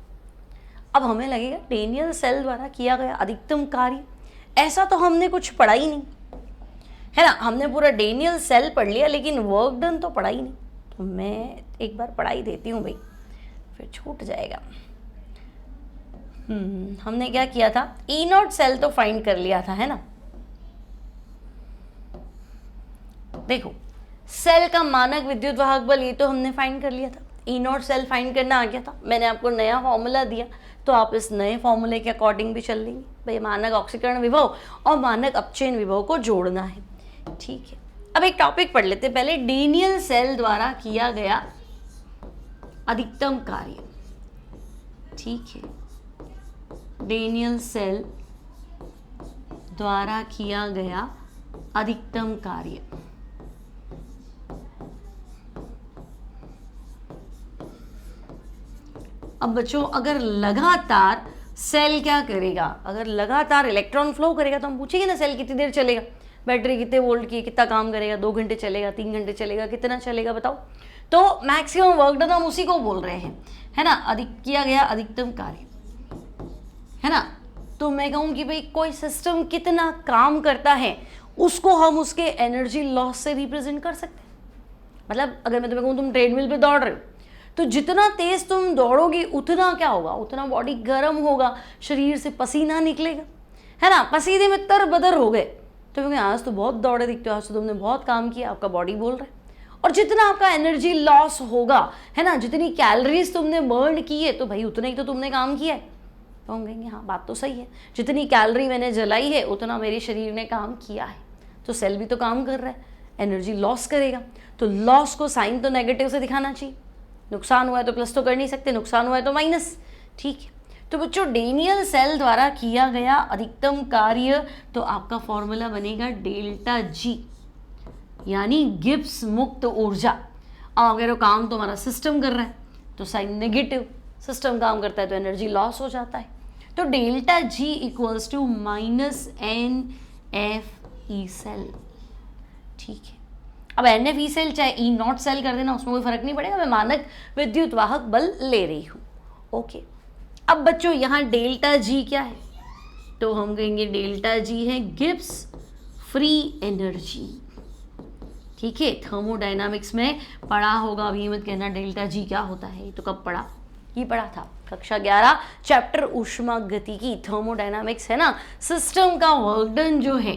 अब हमें लगेगा डेनियल सेल द्वारा किया गया अधिकतम कार्य, ऐसा तो हमने कुछ पढ़ा ही नहीं, है ना। हमने पूरा डेनियल सेल पढ़ लिया लेकिन वर्क डन तो पढ़ा ही नहीं। तो मैं एक बार पढ़ा ही देती हूँ भाई, फिर छूट जाएगा। हमने क्या किया था, E0 सेल तो फाइंड कर लिया था, है ना। देखो सेल का मानक विद्युत वाहक बल ये तो हमने फाइंड कर लिया था, E0 सेल फाइंड करना आ गया था। मैंने आपको नया फॉर्मूला दिया तो आप इस नए फॉर्मूले के अकॉर्डिंग भी चल लेंगे। भाई मानक ऑक्सीकरण विभव और मानक अपचयन विभव को जोड़ना है। ठीक है, अब एक टॉपिक पढ़ लेते हैं पहले, डेनियल सेल द्वारा किया गया अधिकतम कार्य। ठीक है, डेनियल सेल द्वारा किया गया अधिकतम कार्य। अब बच्चों अगर लगातार सेल क्या करेगा, अगर लगातार इलेक्ट्रॉन फ्लो करेगा तो हम पूछेंगे ना सेल कितनी देर चलेगा, बैटरी कितने वोल्ट की, कितना काम करेगा, 2 घंटे चलेगा, 3 घंटे चलेगा, कितना चलेगा बताओ। तो मैक्सिमम वर्क डन हम उसी को बोल रहे हैं, है ना। अधिक किया गया अधिकतम कार्य, है ना। तो मैं कहूँ कि भाई कोई सिस्टम कितना काम करता है उसको हम उसके एनर्जी लॉस से रिप्रेजेंट कर सकते हैं। मतलब अगर मैं तुम्हें कहूँ तुम ट्रेडमिल पे दौड़ रहे हो तो जितना तेज तुम दौड़ोगे उतना क्या होगा, उतना बॉडी गर्म होगा, शरीर से पसीना निकलेगा, है ना। पसीने में तरबदर हो गए तो क्योंकि आज तो बहुत दौड़े दिखते हो, आज तो तुमने बहुत काम किया, आपका बॉडी बोल रहा है। और जितना आपका एनर्जी लॉस होगा, है ना, जितनी कैलोरीज तुमने बर्न की है तो भाई उतना ही तो तुमने काम किया है। तो हम कहेंगे हाँ बात तो सही है, जितनी कैलोरी मैंने जलाई है उतना मेरे शरीर ने काम किया है। तो सेल भी तो काम कर रहा है, एनर्जी लॉस करेगा। तो लॉस को साइन तो नेगेटिव से दिखाना चाहिए, नुकसान हुआ है तो प्लस तो कर नहीं सकते, नुकसान हुआ है तो माइनस। ठीक है, तो बच्चों डेनियल सेल द्वारा किया गया अधिकतम कार्य, तो आपका फॉर्मूला बनेगा डेल्टा जी, यानी गिब्स मुक्त ऊर्जा। अब अगर वो काम तो हमारा सिस्टम कर रहा है तो साइन नेगेटिव, सिस्टम काम करता है तो एनर्जी लॉस हो जाता है। तो delta G equals to -NFE cell. ठीक है, अब NFE सेल चाहे E0 सेल कर देना, उसमें कोई फर्क नहीं पड़ेगा, मैं मानक विद्युत वाहक बल ले रही हूँ। ओके, अब बच्चों यहाँ डेल्टा जी क्या है, तो हम कहेंगे डेल्टा जी है गिब्स फ्री एनर्जी। ठीक है, थर्मोडायनामिक्स में पढ़ा होगा, अभी मत कहना डेल्टा जी क्या होता है, तो कब पढ़ा, ये पढ़ा था कक्षा 11 चैप्टर ऊष्मा गतिकी, थर्मोडायनामिक्स, है ना। सिस्टम का वर्क डन जो है,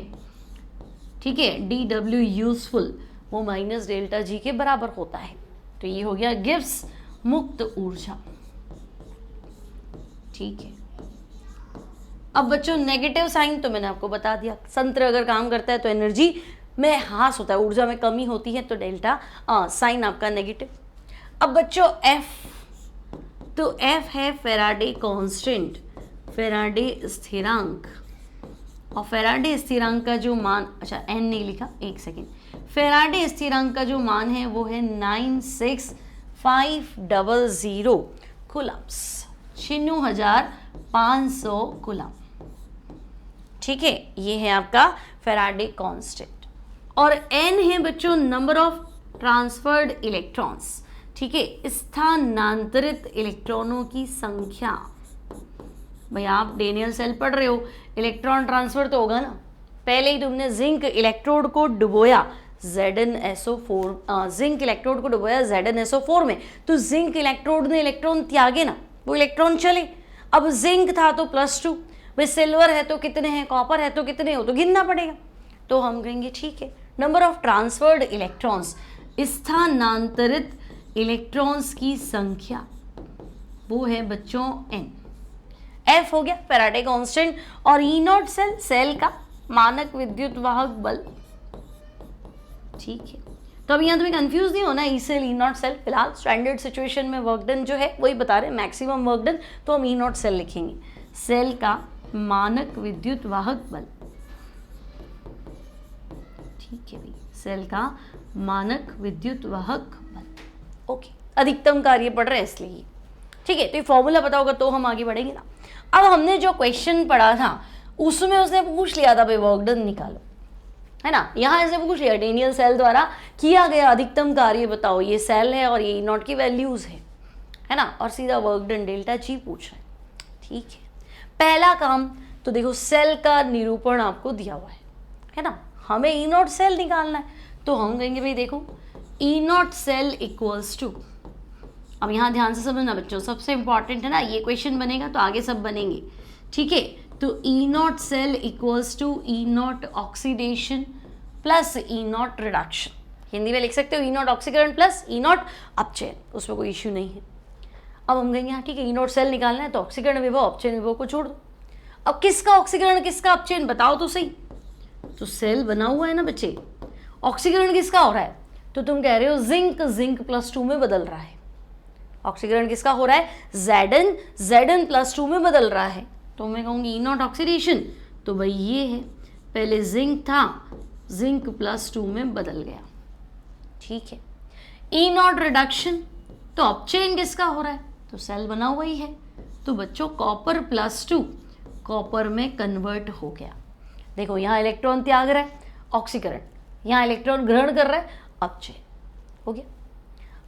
ठीक है, DW यूजफुल, वो माइनस डेल्टा जी के बराबर होता है। तो ये हो गया गिब्स मुक्त ऊर्जा। ठीक है, अब बच्चों नेगेटिव साइन तो मैंने आपको बता दिया, संत्र अगर काम करता है तो एनर्जी में ह्रास होता है, ऊर्जा में कमी होती है, तो डेल्टा साइन आपका नेगेटिव। अब बच्चों F, तो F है फेराडे कांस्टेंट, फेराडे स्थिरांक। और फेराडे स्थिरांक का जो मान, अच्छा N नहीं लिखा, एक सेकेंड, फेराडे स्थिरांक का जो मान है वो है 96500 कूलम्स, 96,500 कूलम। ठीक है, ये है आपका फेराडे कांस्टेंट। और n है बच्चों नंबर ऑफ ट्रांसफर्ड इलेक्ट्रॉन्स, ठीक है, स्थानांतरित इलेक्ट्रॉनों की संख्या। भाई आप डेनियल सेल पढ़ रहे हो, इलेक्ट्रॉन ट्रांसफर तो होगा ना। पहले ही तुमने जिंक इलेक्ट्रोड को डुबोया ZnSO4, जिंक इलेक्ट्रोड को डुबोया ZnSO4 में, तो जिंक इलेक्ट्रोड ने इलेक्ट्रॉन त्यागे ना, वो इलेक्ट्रॉन चले। अब जिंक था तो +2, भाई सिल्वर है तो कितने हैं, कॉपर है तो कितने हो, तो गिनना पड़ेगा। तो हम कहेंगे ठीक है, नंबर ऑफ ट्रांसफर्ड इलेक्ट्रॉन्स, स्थानांतरित इलेक्ट्रॉन्स की संख्या, वो है बच्चों n। F हो गया फैराडे कांस्टेंट, और E0 सेल का मानक विद्युत वाहक बल, ठीक है। तो अब यहाँ तुम्हें कंफ्यूज नहीं होना, ई सेल E0 सेल, फिलहाल स्टैंडर्ड सिचुएशन में वर्क डन जो है वही बता रहे हैं, मैक्सिमम वर्क डन, तो हम E0 सेल लिखेंगे, सेल का मानक विद्युत वाहक बल, ठीक है भाई, सेल का मानक विद्युत वाहक बल। ओके, अधिकतम कार्य पढ़ रहे हैं इसलिए, ठीक है। तो ये फॉर्मूला पता होगा तो हम आगे बढ़ेंगे ना। अब हमने जो क्वेश्चन पढ़ा था उसमें उसने पूछ लिया था भाई वर्क डन निकालो, है ना। यहाँ इसने पूछ लिया डेनियल सेल द्वारा किया गया अधिकतम कार्य बताओ, ये सेल है और ये नॉट की वैल्यूज है ना, और सीधा वर्क डन डेल्टा जी पूछ रहा है, ठीक है। पहला काम तो देखो, सेल का निरूपण आपको दिया हुआ है ना, हमें E0 सेल निकालना है, तो हम कहेंगे भाई देखो E0 सेल इक्वल्स टू, अब यहाँ ध्यान से समझना बच्चों, सबसे इंपॉर्टेंट है ना, ये क्वेश्चन बनेगा तो आगे सब बनेंगे, ठीक है। तो E0 cell equals to E0 oxidation plus E0 reduction, Hindi में लिख सकते हो E0 ऑक्सीकरण प्लस E0 अपचयन, उसमें कोई इश्यू नहीं है। अब हम कहेंगे हाँ ठीक है, E0 सेल निकालना है तो ऑक्सीकरण विभव अपचयन विभव को छोड़ दो। अब किसका ऑक्सीकरण किसका अपचयन बताओ तो सही, तो सेल बना हुआ है ना बच्चे, ऑक्सीकरण किसका हो रहा है, तो तुम कह रहे हो जिंक +2 में बदल रहा है, ऑक्सीकरण किसका हो रहा है, Zn +2 में बदल रहा है, तो मैं कहूँगी E0 ऑक्सीडेशन, तो भाई ये है, पहले जिंक था, जिंक +2 में बदल गया, ठीक है। E0 रिडक्शन, तो अपचयन किसका हो रहा है, तो सेल बना हुआ ही है, तो बच्चों कॉपर +2 कॉपर में कन्वर्ट हो गया। देखो यहाँ इलेक्ट्रॉन त्याग रहा है ऑक्सीकरण, यहाँ इलेक्ट्रॉन ग्रहण कर रहा है अपचयन, हो गया।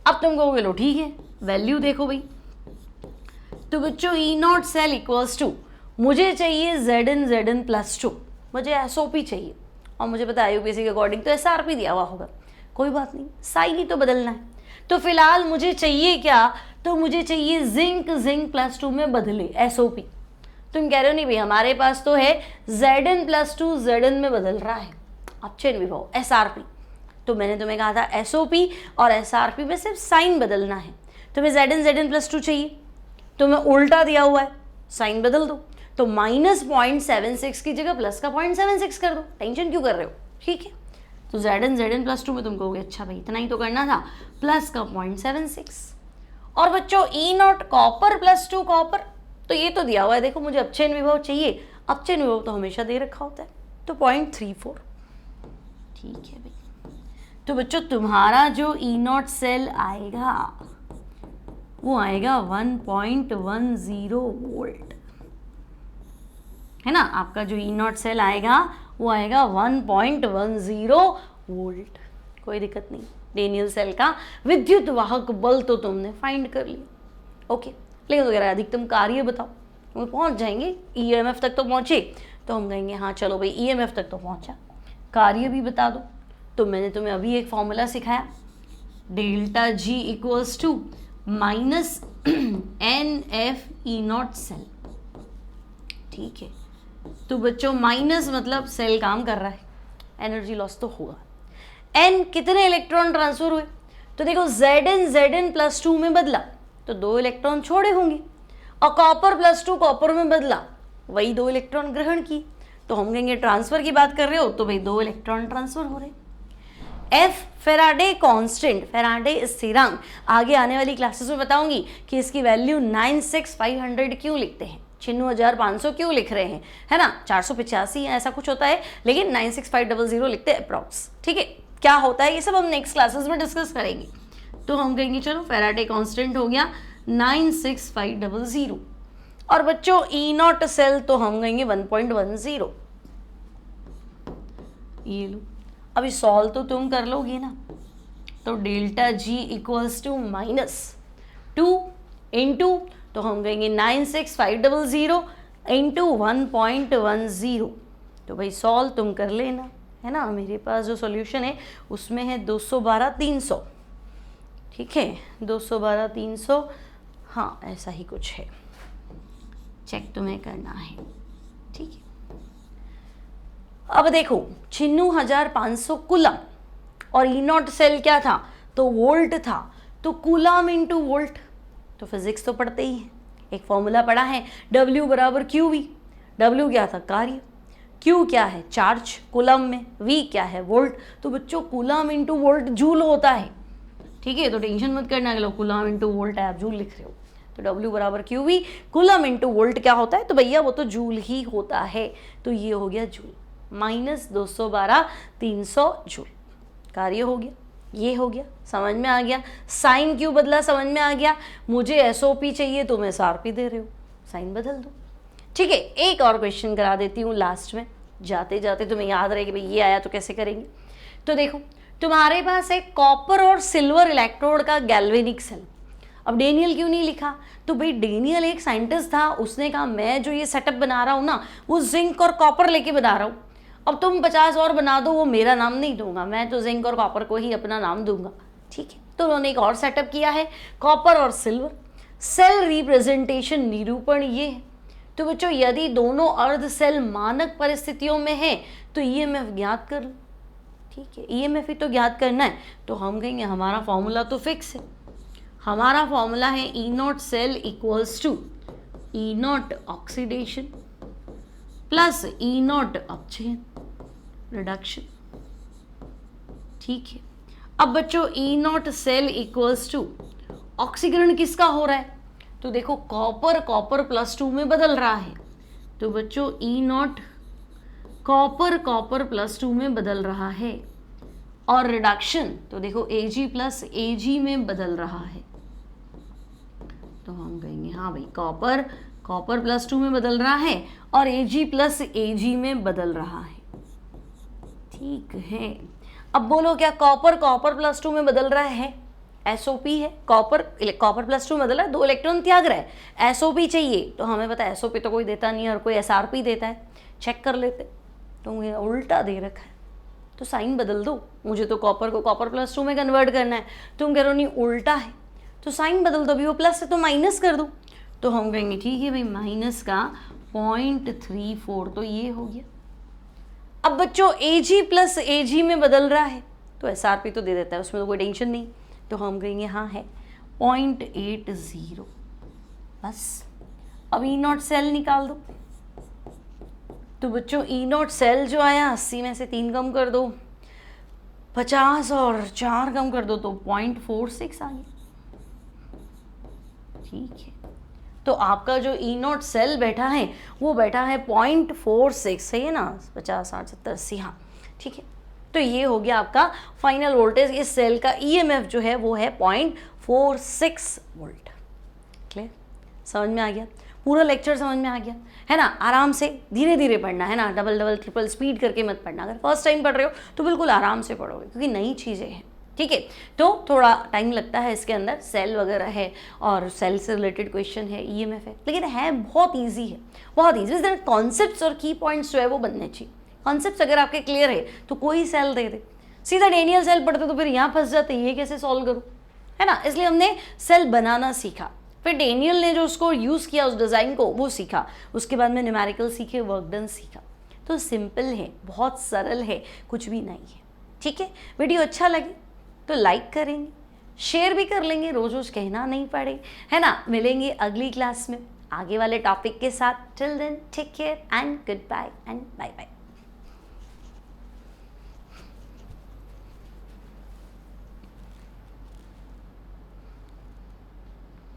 अब तुम कहोगे लो ठीक है, वैल्यू देखो भाई, तो बच्चों E0 सेल इक्वल्स टू, मुझे चाहिए Zn +2, मुझे SOP चाहिए, और मुझे पता है यूपीएससी के अकॉर्डिंग तो SRP दिया हुआ होगा, कोई बात नहीं, साइन ही तो बदलना है। तो फिलहाल मुझे चाहिए क्या, तो मुझे चाहिए जिंक +2 में बदले, SOP। तुम कह रहे हो नहीं भाई हमारे पास तो है Zn +2 Zn में बदल रहा है, अपचयन विभव SRP, तो मैंने तुम्हें कहा था SOP और SRP में सिर्फ साइन बदलना है। तुम्हें Zn +2 चाहिए, तो मैं उल्टा दिया हुआ है, साइन बदल दो, तो -0.76 की जगह प्लस का 0.76 कर दो, टेंशन क्यों कर रहे हो, ठीक है। तो Zn +2 में तुम कहोगे अच्छा भाई इतना ही तो करना था, प्लस का 0.76। और बच्चों E0 कॉपर +2 कॉपर, तो ये तो दिया हुआ है, देखो मुझे अपचयन विभव चाहिए, अपचयन विभव तो हमेशा दे रखा होता है, तो 0.34, ठीक है भाई। तो बच्चों तुम्हारा जो E0 सेल आएगा वो आएगा 1.10 वोल्ट, है ना, आपका जो E0 सेल आएगा वो आएगा 1.10 वोल्ट, कोई दिक्कत नहीं। डेनियल सेल का विद्युत वाहक बल तो तुमने फाइंड कर लिया, ओके। लेकिन तो कह रहा है अधिकतम कार्य बताओ, हम पहुंच जाएंगे EMF तक तो पहुंचे, तो हम कहेंगे हाँ चलो भाई EMF तक तो पहुंचा, कार्य भी बता दो। तो मैंने तुम्हें अभी एक फॉर्मूला सिखाया, delta G equals to -NF E0 cell, ठीक है। तो बच्चों माइनस मतलब सेल काम कर रहा है, एनर्जी लॉस तो होगा। N कितने इलेक्ट्रॉन ट्रांसफर हुए, तो देखो Zn +2 में बदला तो 2 इलेक्ट्रॉन छोड़े होंगे, और कॉपर +2 कॉपर में बदला, वही 2 इलेक्ट्रॉन ग्रहण की, तो हम कहेंगे ट्रांसफर की बात कर रहे हो तो भाई 2 इलेक्ट्रॉन ट्रांसफर हो रहे। F फैराडे कांस्टेंट, फैराडे स्थिरांक, आगे आने वाली क्लासेस में बताऊंगी कि इसकी वैल्यू 96500 क्यों लिखते हैं, 96500 क्यों लिख रहे हैं, है ना, 485 ऐसा कुछ होता है, लेकिन 96500 लिखते हैं अप्रॉक्स, ठीक है। क्या होता है ये सब हम नेक्स्ट क्लासेस में डिस्कस करेंगे। तो हम कहेंगे चलो फैराडे कांस्टेंट हो गया 96500, और बच्चों E0 सेल तो हम कहेंगे 1.10, ये लो। अभी सॉल्व तो तुम कर लोगे ना, तो delta G equals to -2 into, तो हम कहेंगे 96500 इंटू 1.10। तो भाई सॉल्व तुम कर लेना, है ना। मेरे पास जो सॉल्यूशन है उसमें है 212,300, ठीक है, 212,300, हाँ ऐसा ही कुछ है, चेक तुम्हें करना है, ठीक है। अब देखो 96,500 कूलम और ई नॉट सेल क्या था, तो वोल्ट था, तो कूलम इंटू वोल्ट, तो फिजिक्स तो पढ़ते ही है, एक फॉर्मूला पढ़ा है W बराबर QV। W क्या था, कार्य, Q क्या है, चार्ज कूलम में, V क्या है, वोल्ट। तो बच्चों कूलम इंटू वोल्ट जूल होता है, ठीक है, तो टेंशन मत करना कि लो कूलम इंटू वोल्ट है, आप जूल लिख रहे हो, तो W बराबर QV, कूलम इंटू वोल्ट क्या होता है, तो भैया वो तो जूल ही होता है, तो ये हो गया जूल, -212,300 जूल, कार्य हो गया, ये हो गया, समझ में आ गया। साइन क्यों बदला, समझ में आ गया। मुझे SOP चाहिए, तुम SRP दे रहे हो, साइन बदल दो, ठीक है। एक और क्वेश्चन करा देती हूँ लास्ट में, जाते जाते तुम्हें याद रहे कि भाई ये आया तो कैसे करेंगे। तो देखो तुम्हारे पास है कॉपर और सिल्वर इलेक्ट्रोड का गैल्वेनिक सेल। अब डेनियल क्यों नहीं लिखा, तो भाई डेनियल एक साइंटिस्ट था, उसने कहा मैं जो ये सेटअप बना रहा हूँ ना वो जिंक और कॉपर लेके बना रहा हूँ, अब तुम 50 और बना दो, वो मेरा नाम नहीं दूंगा, मैं तो जिंक और कॉपर को ही अपना नाम दूंगा, ठीक है। तो उन्होंने एक और सेटअप किया है, कॉपर और सिल्वर सेल रिप्रेजेंटेशन निरूपण ये है। तो बच्चों यदि दोनों अर्ध सेल मानक परिस्थितियों में है तो EMF ज्ञात कर लो, ठीक है, EMF ही तो ज्ञात करना है। तो हम कहेंगे हमारा फॉर्मूला तो फिक्स है, हमारा फॉर्मूला है E naught cell equals to E naught oxidation plus E naught अपचयन रिडक्शन, ठीक है। अब बच्चों E naught cell equals to ऑक्सीकरण किसका हो रहा है, तो देखो कॉपर कॉपर +2 में बदल रहा है, तो बच्चों E नॉट कॉपर कॉपर +2 में बदल रहा है, और रिडक्शन तो देखो Ag प्लस Ag में बदल रहा है। तो हम कहेंगे हाँ भाई कॉपर कॉपर +2 में बदल रहा है और Ag प्लस Ag में बदल रहा है, ठीक है। अब बोलो क्या कॉपर कॉपर +2 में बदल रहा है, SOP है, कॉपर कॉपर +2 में बदल रहा है, 2 इलेक्ट्रॉन त्याग रहा है, SOP चाहिए, तो हमें पता है SOP तो कोई देता नहीं है और कोई SRP देता है, चेक कर लेते, तो मुझे उल्टा दे रखा है, तो साइन बदल दो, मुझे तो कॉपर को कॉपर +2 में कन्वर्ट करना है, तुम कह रहे हो नहीं उल्टा है, तो साइन बदल दो, अभी वो प्लस है तो माइनस कर दो, तो हम कहेंगे ठीक है भाई माइनस का 0.34, तो ये हो गया। अब बच्चों Ag प्लस Ag में बदल रहा है तो SRP तो दे देता है, उसमें तो कोई टेंशन नहीं, तो हम कहेंगे हाँ है 0.80, बस। अब E नॉट सेल निकाल दो, तो बच्चों E नॉट सेल जो आया 80 में से 3 कम कर दो, 50 और 4 कम कर दो, तो 0.46 आ गया, ठीक है। तो आपका जो E नॉट सेल बैठा है वो बैठा है 0.46, सही है ना, 50 60 70 80, हाँ ठीक है। तो ये हो गया आपका फाइनल वोल्टेज, इस सेल का EMF जो है वो है 0.46 वोल्ट। क्लियर, समझ में आ गया, पूरा लेक्चर समझ में आ गया है ना। आराम से धीरे धीरे पढ़ना है ना, डबल डबल ट्रिपल स्पीड करके मत पढ़ना, अगर फर्स्ट टाइम पढ़ रहे हो तो बिल्कुल आराम से पढ़ोगे क्योंकि नई चीज़ें हैं, ठीक है। तो थोड़ा टाइम लगता है इसके अंदर, सेल वगैरह है और सेल से रिलेटेड क्वेश्चन है, EMF है, लेकिन है बहुत ईजी है, बहुत ईजी। कॉन्सेप्ट्स और की पॉइंट्स जो है वो बनने चाहिए। कॉन्सेप्ट्स अगर आपके क्लियर है तो कोई सेल दे दे, सीधा डेनियल सेल पढ़ते तो फिर यहाँ फंस जाते, ये कैसे सॉल्व करूँ, है ना। इसलिए हमने सेल बनाना सीखा, फिर डेनियल ने जो उसको यूज़ किया उस डिज़ाइन को वो सीखा, उसके बाद में न्यूमेरिकल सीखे, वर्क डन सीखा। तो सिंपल है, बहुत सरल है, कुछ भी नहीं है, ठीक है। वीडियो अच्छा लगे तो लाइक करेंगे, शेयर भी कर लेंगे, रोज रोज कहना नहीं पड़े, है ना। मिलेंगे अगली क्लास में आगे वाले टॉपिक के साथ। Till then take care and goodbye and bye bye.